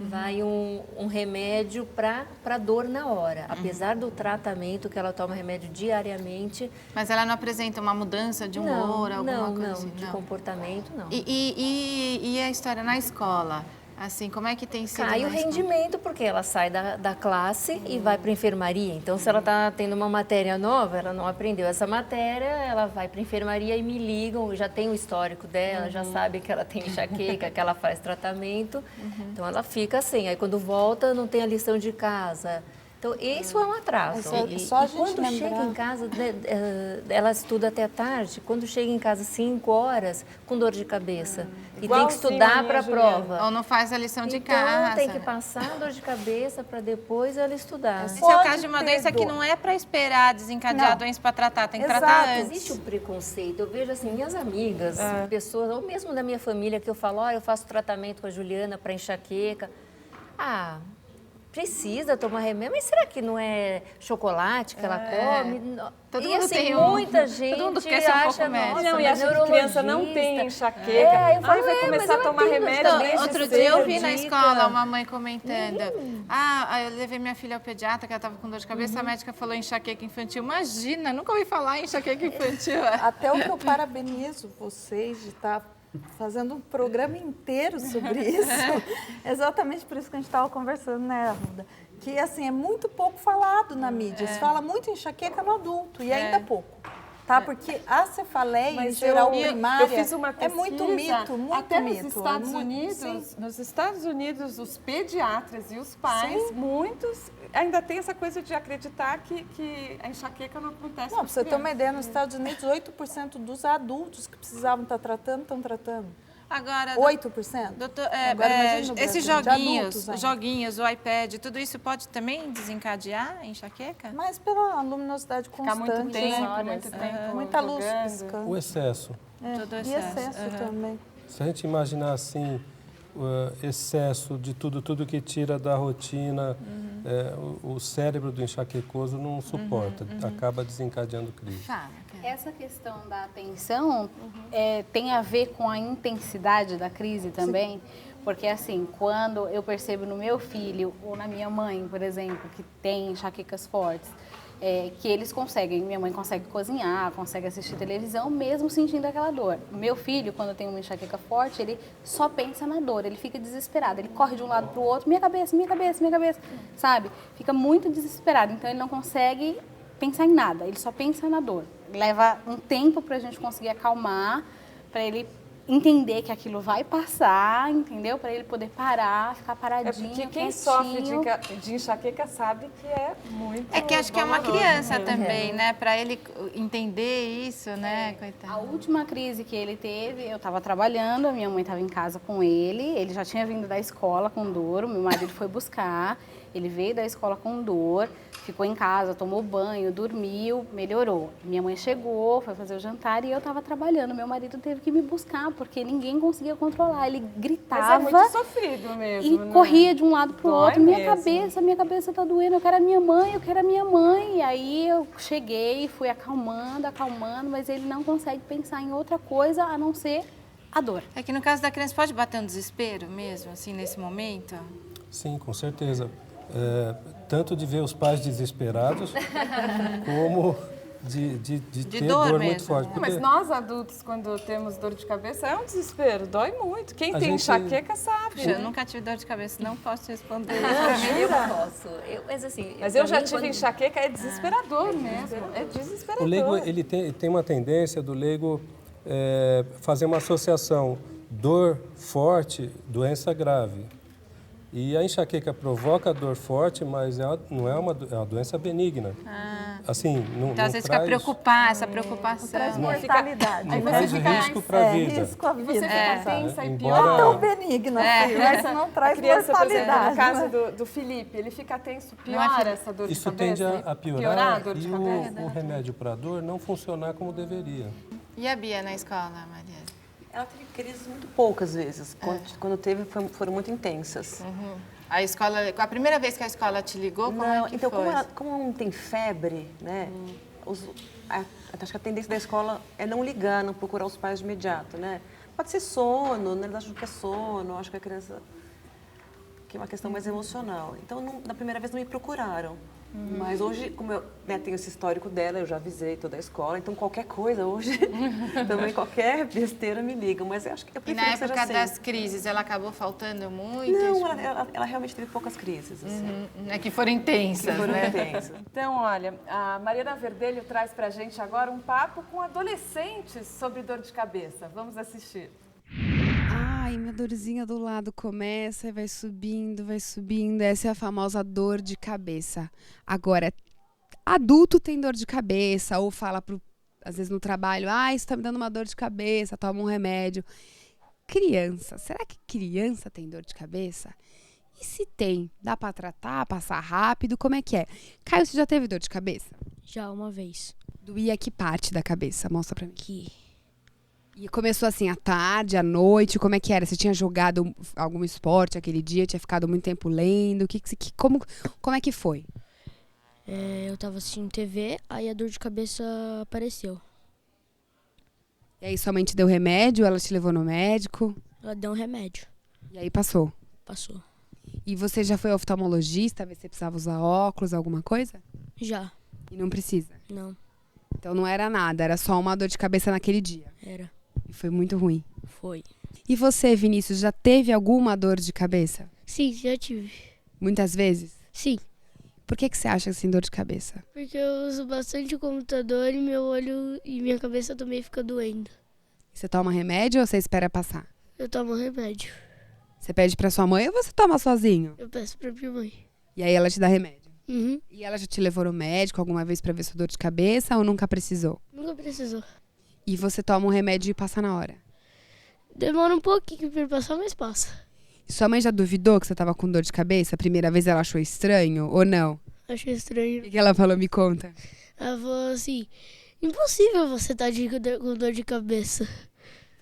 vai um remédio para dor na hora. Apesar do tratamento que ela toma remédio diariamente. Mas ela não apresenta uma mudança de humor, alguma coisa assim? De comportamento, não. E a história na escola? Assim, como é que tem sido? Cai o rendimento, porque ela sai da classe e vai para a enfermaria. Então, se ela está tendo uma matéria nova, ela não aprendeu essa matéria, ela vai para a enfermaria e me ligam, já tem o histórico dela, já sabe que ela tem enxaqueca, que ela faz tratamento. Então, ela fica assim. Aí, quando volta, não tem a lição de casa. Então, isso é um atraso. Só a gente quando lembrar. chega em casa, ela estuda até tarde, quando chega em casa 5 horas, com dor de cabeça. E tem que estudar para a prova. Ou não faz a lição de então, casa. tem que passar a dor de cabeça para depois ela estudar. Esse é o caso de uma doença que não é para esperar desencadear a doença para tratar, tem que tratar antes. Existe um preconceito. Eu vejo assim, minhas amigas, pessoas, ou mesmo da minha família, que eu falo, eu faço tratamento com a Juliana para enxaqueca. Precisa tomar remédio, mas será que não é chocolate que ela come? Todo e mundo assim, tem muita gente todo mundo quer ser um pouco médico. Não, e acha que criança não tem enxaqueca. Eu falo, vai começar a tomar remédio desde Outro dia eu vi na escola uma mãe comentando, eu levei minha filha ao pediatra, que ela estava com dor de cabeça, a médica falou enxaqueca infantil. Imagina, nunca ouvi falar em enxaqueca infantil. Até o que eu parabenizo vocês de estar fazendo um programa inteiro sobre isso. Exatamente por isso que a gente estava conversando, né, Arruda? Que, assim, é muito pouco falado na mídia. Se fala muito em enxaqueca no adulto, e ainda pouco. Tá? Porque a cefaleia, em geral, primária, eu fiz uma pesquisa, é muito mito, muito até mito. Nos Estados Unidos, os pediatras e os pais, muitos ainda tem essa coisa de acreditar que a enxaqueca não acontece. Não, para você ter uma ideia, nos Estados Unidos, 8% dos adultos que precisavam estar tratando, estão tratando. Agora, 8%? Doutor, Brasil, esses joguinhos, o iPad, tudo isso pode também desencadear a enxaqueca? Mas pela luminosidade constante, muito tempo, muita luz piscando. O excesso. E excesso também. Se a gente imaginar assim, excesso de tudo que tira da rotina, o cérebro do enxaquecoso não suporta, acaba desencadeando crise. Essa questão da atenção tem a ver com a intensidade da crise também? Porque, assim, quando eu percebo no meu filho ou na minha mãe, por exemplo, que tem enxaquecas fortes, que eles conseguem, minha mãe consegue cozinhar, consegue assistir televisão, mesmo sentindo aquela dor. Meu filho, quando tem uma enxaqueca forte, ele só pensa na dor, ele fica desesperado, ele corre de um lado para o outro, minha cabeça, sabe? Fica muito desesperado, então ele não consegue pensar em nada, ele só pensa na dor. Leva um tempo para a gente conseguir acalmar, para ele entender que aquilo vai passar, entendeu? Para ele poder parar, ficar paradinho, porque quem quietinho. sofre de enxaqueca sabe que é muito É que acho que é uma doloroso. criança também, né? Para ele entender isso, né, coitado. A última crise que ele teve, eu estava trabalhando, a minha mãe estava em casa com ele já tinha vindo da escola com dor, o meu marido foi buscar, ele veio da escola com dor, ficou em casa, tomou banho, dormiu, melhorou. Minha mãe chegou, foi fazer o jantar e eu estava trabalhando. Meu marido teve que me buscar, porque ninguém conseguia controlar. Ele gritava. Mas é muito sofrido mesmo, e né? corria de um lado para o Dói outro. mesmo. Minha cabeça tá doendo, eu quero a minha mãe. E aí eu cheguei, fui acalmando, mas ele não consegue pensar em outra coisa a não ser a dor. É que no caso da criança pode bater um desespero mesmo, assim, nesse momento? Sim, com certeza. Tanto de ver os pais desesperados, como de ter dor muito forte. Porque... Mas nós adultos, quando temos dor de cabeça, é um desespero, dói muito. Quem tem enxaqueca sabe. Eu nunca tive dor de cabeça, não posso te responder. Eu posso. Mas eu já tive enxaqueca, é desesperador mesmo. É desesperador. O leigo, ele tem uma tendência do leigo fazer uma associação dor forte, doença grave. E a enxaqueca provoca dor forte, mas não é uma doença benigna. Assim, não, então, às vezes fica essa preocupação. Traz mortalidade. Não traz risco para a vida. Risco à vida. Você fica tensa e pior. Não é tão benigna, mas não traz criança, mortalidade. Por exemplo, no caso do Felipe, ele fica tenso, piora essa dor de Isso cabeça? Isso tende a piorar a dor de cabeça. O remédio para a dor não funcionar como deveria. E a Bia na escola, Maria? Ela teve crises muito poucas vezes. Quando teve, foram muito intensas. Uhum. A primeira vez que a escola te ligou, como é que então, foi? Como não tem febre, né? Acho que a tendência da escola é não ligar, não procurar os pais de imediato, né? Pode ser sono, na verdade, acho que é sono, acho que a criança... que é uma questão mais emocional. Então, na primeira vez não me procuraram. Mas hoje, como eu tenho esse histórico dela, eu já avisei toda a escola, então qualquer coisa hoje, também qualquer besteira me ligam, mas eu acho que eu prefiro que seja assim. E na época das crises, ela acabou faltando muito? Não, ela realmente teve poucas crises, assim. É que foram intensas, Então, olha, a Mariana Verdelho traz pra gente agora um papo com adolescentes sobre dor de cabeça. Vamos assistir. Ai, minha dorzinha do lado começa e vai subindo. Essa é a famosa dor de cabeça. Agora, adulto tem dor de cabeça ou fala, às vezes no trabalho, isso tá me dando uma dor de cabeça, toma um remédio. Criança, será que criança tem dor de cabeça? E se tem, dá pra tratar, passar rápido, como é que é? Caio, você já teve dor de cabeça? Já, uma vez. Doía que parte da cabeça? Mostra pra mim. Aqui. E começou assim, à tarde, à noite, como é que era? Você tinha jogado algum esporte aquele dia, tinha ficado muito tempo lendo? Como é que foi? Eu tava assistindo TV, aí a dor de cabeça apareceu. E aí sua mãe te deu remédio, ela te levou no médico? Ela deu um remédio. E aí passou? Passou. E você já foi ao oftalmologista, ver se você precisava usar óculos, alguma coisa? Já. E não precisa? Não. Então não era nada, era só uma dor de cabeça naquele dia? Era. E foi muito ruim? Foi. E você, Vinícius, já teve alguma dor de cabeça? Sim, já tive. Muitas vezes? Sim. Por que você acha assim dor de cabeça? Porque eu uso bastante o computador e meu olho e minha cabeça também fica doendo. Você toma remédio ou você espera passar? Eu tomo remédio. Você pede pra sua mãe ou você toma sozinho? Eu peço pra minha mãe. E aí ela te dá remédio? Uhum. E ela já te levou no médico alguma vez pra ver sua dor de cabeça ou nunca precisou? Nunca precisou. E você toma um remédio e passa na hora? Demora um pouquinho pra passar, mas passa. E sua mãe já duvidou que você tava com dor de cabeça? A primeira vez ela achou estranho ou não? Achei estranho. O que ela falou? Me conta. Ela falou assim, impossível você estar com dor de cabeça.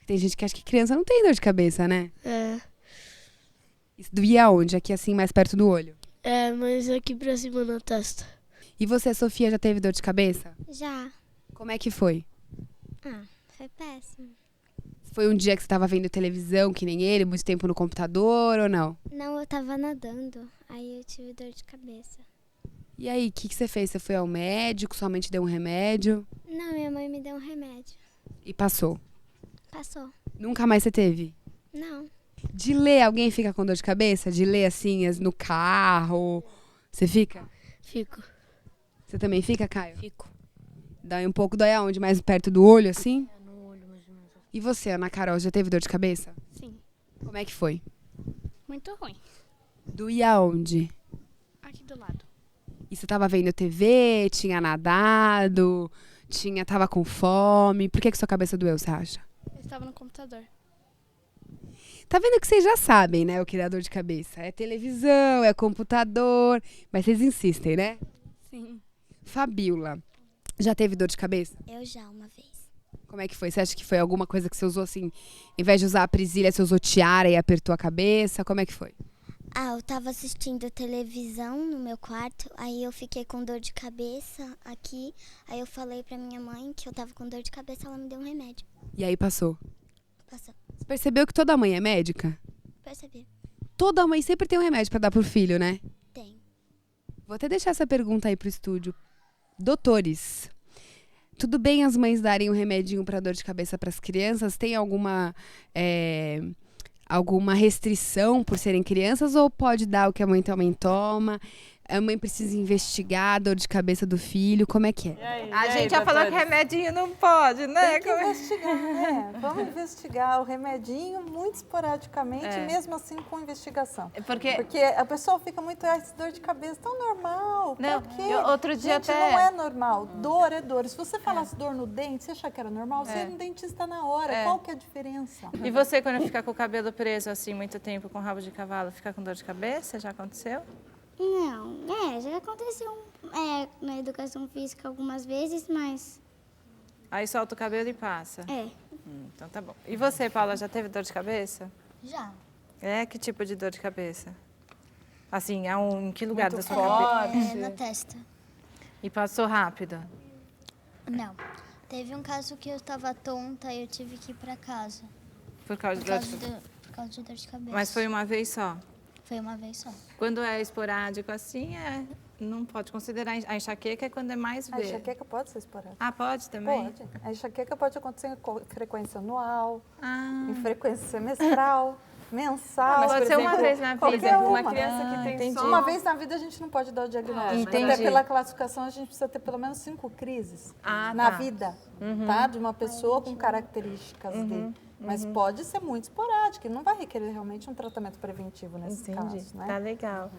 Tem gente que acha que criança não tem dor de cabeça, né? É. Isso doía onde? Aqui assim, mais perto do olho? É, mas aqui pra cima na testa. E você, Sofia, já teve dor de cabeça? Já. Como é que foi? Foi péssimo. Foi um dia que você estava vendo televisão, que nem ele, muito tempo no computador ou não? Não, eu tava nadando, aí eu tive dor de cabeça. E aí, o que você fez? Você foi ao médico? Sua mãe te deu um remédio? Não, minha mãe me deu um remédio. E passou? Passou. Nunca mais você teve? Não. De ler, alguém fica com dor de cabeça? De ler assim, no carro? Você fica? Fico. Você também fica, Caio? Fico. Dói um pouco, dói aonde? Mais perto do olho, assim? No olho, mais ou menos. E você, Ana Carol, já teve dor de cabeça? Sim. Como é que foi? Muito ruim. Doía aonde? Aqui do lado. E você tava vendo TV, tinha nadado, tava com fome. Por que sua cabeça doeu, você acha? Eu estava no computador. Tá vendo que vocês já sabem, né, o que dá dor de cabeça? É televisão, é computador, mas vocês insistem, né? Sim. Fabíola, já teve dor de cabeça? Eu já, uma vez. Como é que foi? Você acha que foi alguma coisa que você usou assim, em vez de usar a presilha, você usou tiara e apertou a cabeça? Como é que foi? Ah, eu tava assistindo televisão no meu quarto, aí eu fiquei com dor de cabeça aqui, aí eu falei pra minha mãe que eu tava com dor de cabeça, ela me deu um remédio. E aí passou? Passou. Você percebeu que toda mãe é médica? Percebi. Toda mãe sempre tem um remédio pra dar pro filho, né? Tem. Vou até deixar essa pergunta aí pro estúdio. Doutores, tudo bem as mães darem um remedinho pra dor de cabeça pras crianças? Tem alguma restrição por serem crianças ou pode dar o que a mãe também toma? A mãe precisa investigar a dor de cabeça do filho, como é que é? A gente já falou que remedinho não pode, né? Tem que investigar, né? Vamos investigar o remedinho muito esporadicamente, mesmo assim com investigação. Porque a pessoa fica muito, essa dor de cabeça tão normal. Não, por quê? outro dia Gente, até... não é normal. Dor é dor. Se você falasse dor no dente, você achar que era normal, você ia no dentista na hora. Qual que é a diferença? E você, quando fica com o cabelo preso assim muito tempo, com rabo de cavalo, fica com dor de cabeça? Já aconteceu? Não, já aconteceu na educação física algumas vezes, mas... Aí solta o cabelo e passa? É. Então tá bom. E você, Paula, já teve dor de cabeça? Já. Que tipo de dor de cabeça? Assim, em que lugar Muito da sua cabeça? Na testa. E passou rápido? Não. Teve um caso que eu estava tonta e eu tive que ir pra casa. Por causa de dor de cabeça? Por causa de dor de cabeça. Mas foi uma vez só? Foi uma vez só. Quando é esporádico assim, não pode considerar. A enxaqueca é quando é mais A vezes. enxaqueca pode ser esporádica. Ah, pode também? Pode. A enxaqueca pode acontecer com frequência anual, em frequência semestral, mensal. Mas pode ser uma vez na vida. Qualquer uma criança que tem só... Uma vez na vida a gente não pode dar o diagnóstico. Entendi. Até pela classificação a gente precisa ter pelo menos 5 crises na vida, tá? De uma pessoa com características dele. Mas pode ser muito esporádico e não vai requerer realmente um tratamento preventivo nesses casos, né? Tá legal.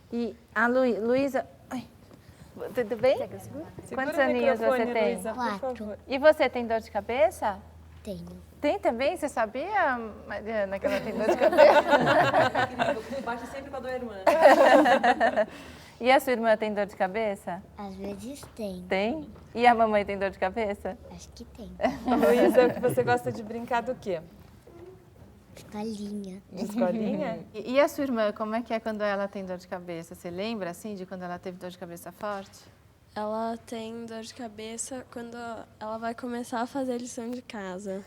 E a Luísa... Tudo bem? Quantos aninhos você tem? 4. E você tem dor de cabeça? Tenho. Tem também? Você sabia, Mariana, que ela tem dor de cabeça? Bate sempre com a dor irmã. E a sua irmã tem dor de cabeça? Às vezes tem. Tem? E a mamãe tem dor de cabeça? Acho que tem. Luísa, você gosta de brincar do quê? Escolinha. De escolinha? E a sua irmã, como é que é quando ela tem dor de cabeça? Você lembra, assim, de quando ela teve dor de cabeça forte? Ela tem dor de cabeça quando ela vai começar a fazer lição de casa.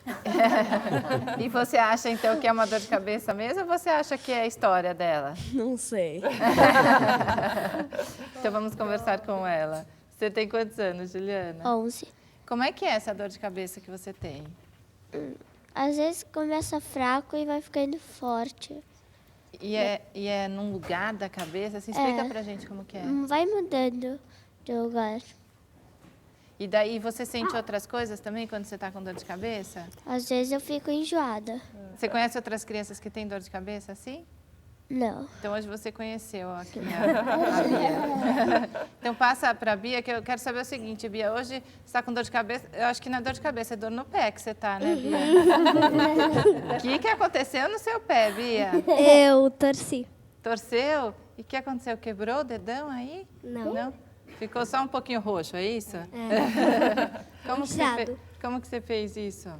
E você acha, então, que é uma dor de cabeça mesmo ou você acha que é a história dela? Não sei. Então vamos conversar com ela. Você tem quantos anos, Juliana? 11. Como é que é essa dor de cabeça que você tem? Às vezes começa fraco e vai ficando forte. E é num lugar da cabeça? Assim, explica pra gente como que é. Vai mudando de lugar. E daí você sente outras coisas também quando você está com dor de cabeça? Às vezes eu fico enjoada. Você conhece outras crianças que têm dor de cabeça assim? Não. Então hoje você conheceu aqui a Bia. Então passa para a Bia, que eu quero saber o seguinte, Bia, hoje você está com dor de cabeça, eu acho que não é dor de cabeça, é dor no pé que você está, né, Bia? O que aconteceu no seu pé, Bia? Eu torci. Torceu? E o que aconteceu? Quebrou o dedão aí? Não. Não? Ficou só um pouquinho roxo, é isso? Como que você fez isso?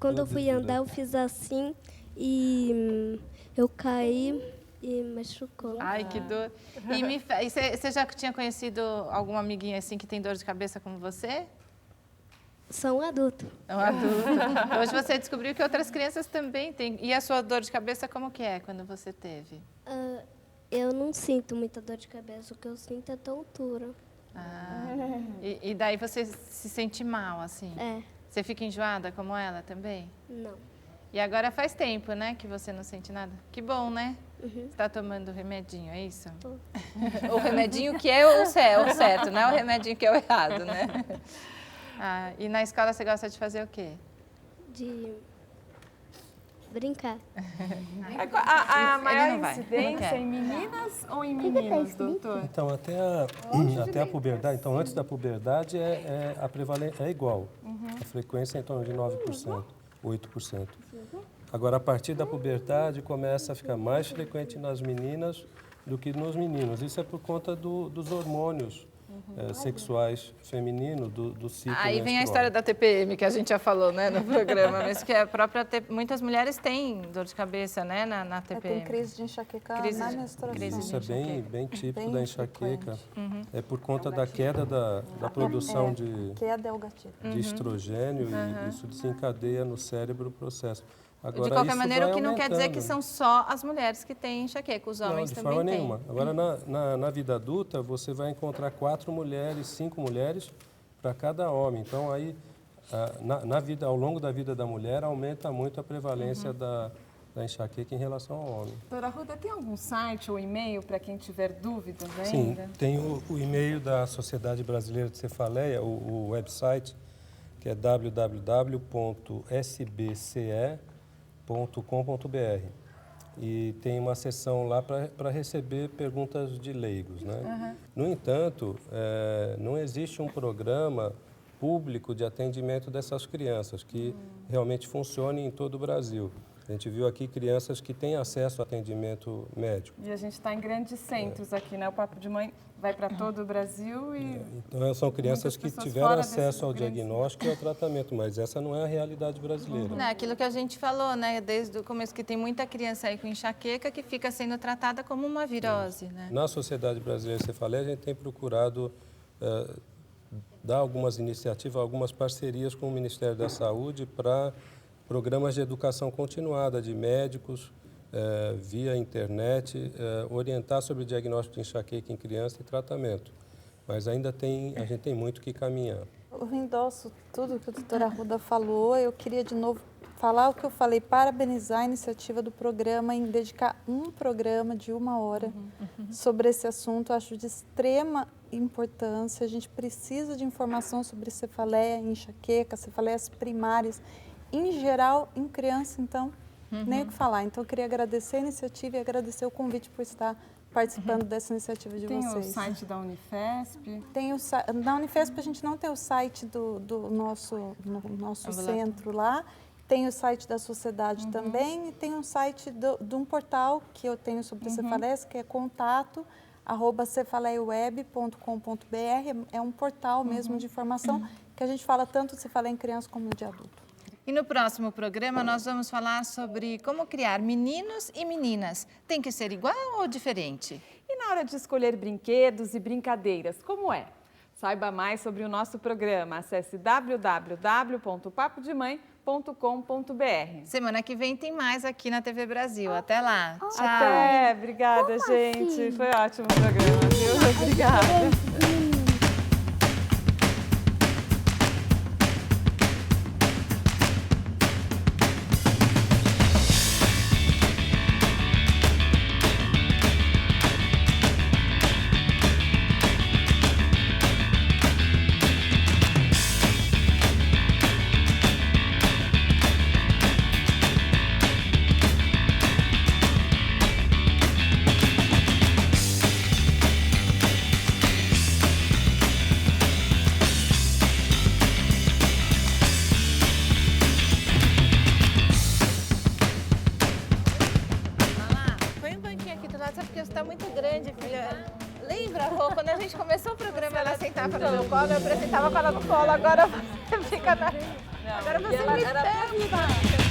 Quando eu fui andar, eu fiz assim e eu caí e machucou. Ai, que dor. E você já tinha conhecido alguma amiguinha assim que tem dor de cabeça como você? Sou um adulto. É um adulto. Hoje você descobriu que outras crianças também têm. E a sua dor de cabeça como que é quando você teve? eu não sinto muita dor de cabeça, o que eu sinto é tontura. E daí você se sente mal, assim? É. Você fica enjoada como ela também? Não. E agora faz tempo, né, que você não sente nada? Que bom, né? Você está tomando remedinho, é isso? Tô. O remedinho que é o certo, não é o remedinho que é o errado, né? E na escola você gosta de fazer o quê? De brincar. A maior não vai, incidência não é em meninas ou em meninos, doutor? Então, até a puberdade, então antes da puberdade a prevalência é igual. A frequência é em torno de 9%, 8%. Agora, a partir da puberdade, começa a ficar mais frequente nas meninas do que nos meninos. Isso é por conta dos hormônios sexuais femininos, do ciclo Aí vem menstrual. a história da TPM, que a gente já falou, né, no programa, mas que a própria muitas mulheres têm dor de cabeça, né, na TPM. Tem crise de enxaqueca na menstruação. Isso é bem típico Bem da enxaqueca. frequente. É por conta da queda da produção Queda é o gatilho. de estrogênio e isso desencadeia no cérebro o processo. Agora, De qualquer isso maneira, o vai que não quer dizer que aumentando. são só as mulheres que têm enxaqueca, os homens Não, de também forma têm. nenhuma. Agora, na vida adulta, você vai encontrar 4 mulheres, 5 mulheres para cada homem. Então, aí, ao longo da vida da mulher, aumenta muito a prevalência da enxaqueca em relação ao homem. Doutora Arruda, tem algum site ou e-mail para quem tiver dúvidas Sim, ainda? tem o e-mail da Sociedade Brasileira de Cefaleia, o website, que é www.sbce.com.br. E tem uma seção lá para receber perguntas de leigos, né? No entanto, não existe um programa público de atendimento dessas crianças que realmente funcione em todo o Brasil. A gente viu aqui crianças que têm acesso a atendimento médico. E a gente está em grandes centros aqui, né? O Papo de Mãe vai para todo o Brasil e... Então, são crianças que tiveram acesso ao diagnóstico e ao tratamento, mas essa não é a realidade brasileira. Não, aquilo que a gente falou, né, desde o começo, que tem muita criança aí com enxaqueca que fica sendo tratada como uma virose, né? Na Sociedade Brasileira de Cefaleia, a gente tem procurado dar algumas iniciativas, algumas parcerias com o Ministério da Saúde para programas de educação continuada de médicos, via internet, orientar sobre o diagnóstico de enxaqueca em criança e tratamento. Mas ainda a gente tem muito que caminhar. Eu endosso tudo que a doutora Arruda falou. Eu queria de novo falar o que eu falei, parabenizar a iniciativa do programa em dedicar um programa de 1 hora sobre esse assunto. Eu acho de extrema importância. A gente precisa de informação sobre cefaleia, enxaqueca, cefaleias primárias. Em geral, em criança, então, nem o que falar. Então, eu queria agradecer a iniciativa e agradecer o convite por estar participando dessa iniciativa de vocês. Tem o site da Unifesp? Na Unifesp, a gente não tem o site do nosso centro lá. Tem o site da sociedade também e tem um site de um portal que eu tenho sobre cefaleias, que é contato@cefaleiaweb.com.br. É um portal mesmo de informação que a gente fala tanto de cefaleia em criança como de adulto. E no próximo programa nós vamos falar sobre como criar meninos e meninas. Tem que ser igual ou diferente? E na hora de escolher brinquedos e brincadeiras, como é? Saiba mais sobre o nosso programa. Acesse www.papodemãe.com.br. Semana que vem tem mais aqui na TV Brasil. Até lá. Tchau. Até. Obrigada, gente. Foi ótimo o programa, viu? Obrigada. Lembra, Rô, quando a gente começou o programa, ela sentava no meu colo, eu apresentava com ela no colo, agora você fica na... Agora você me pega.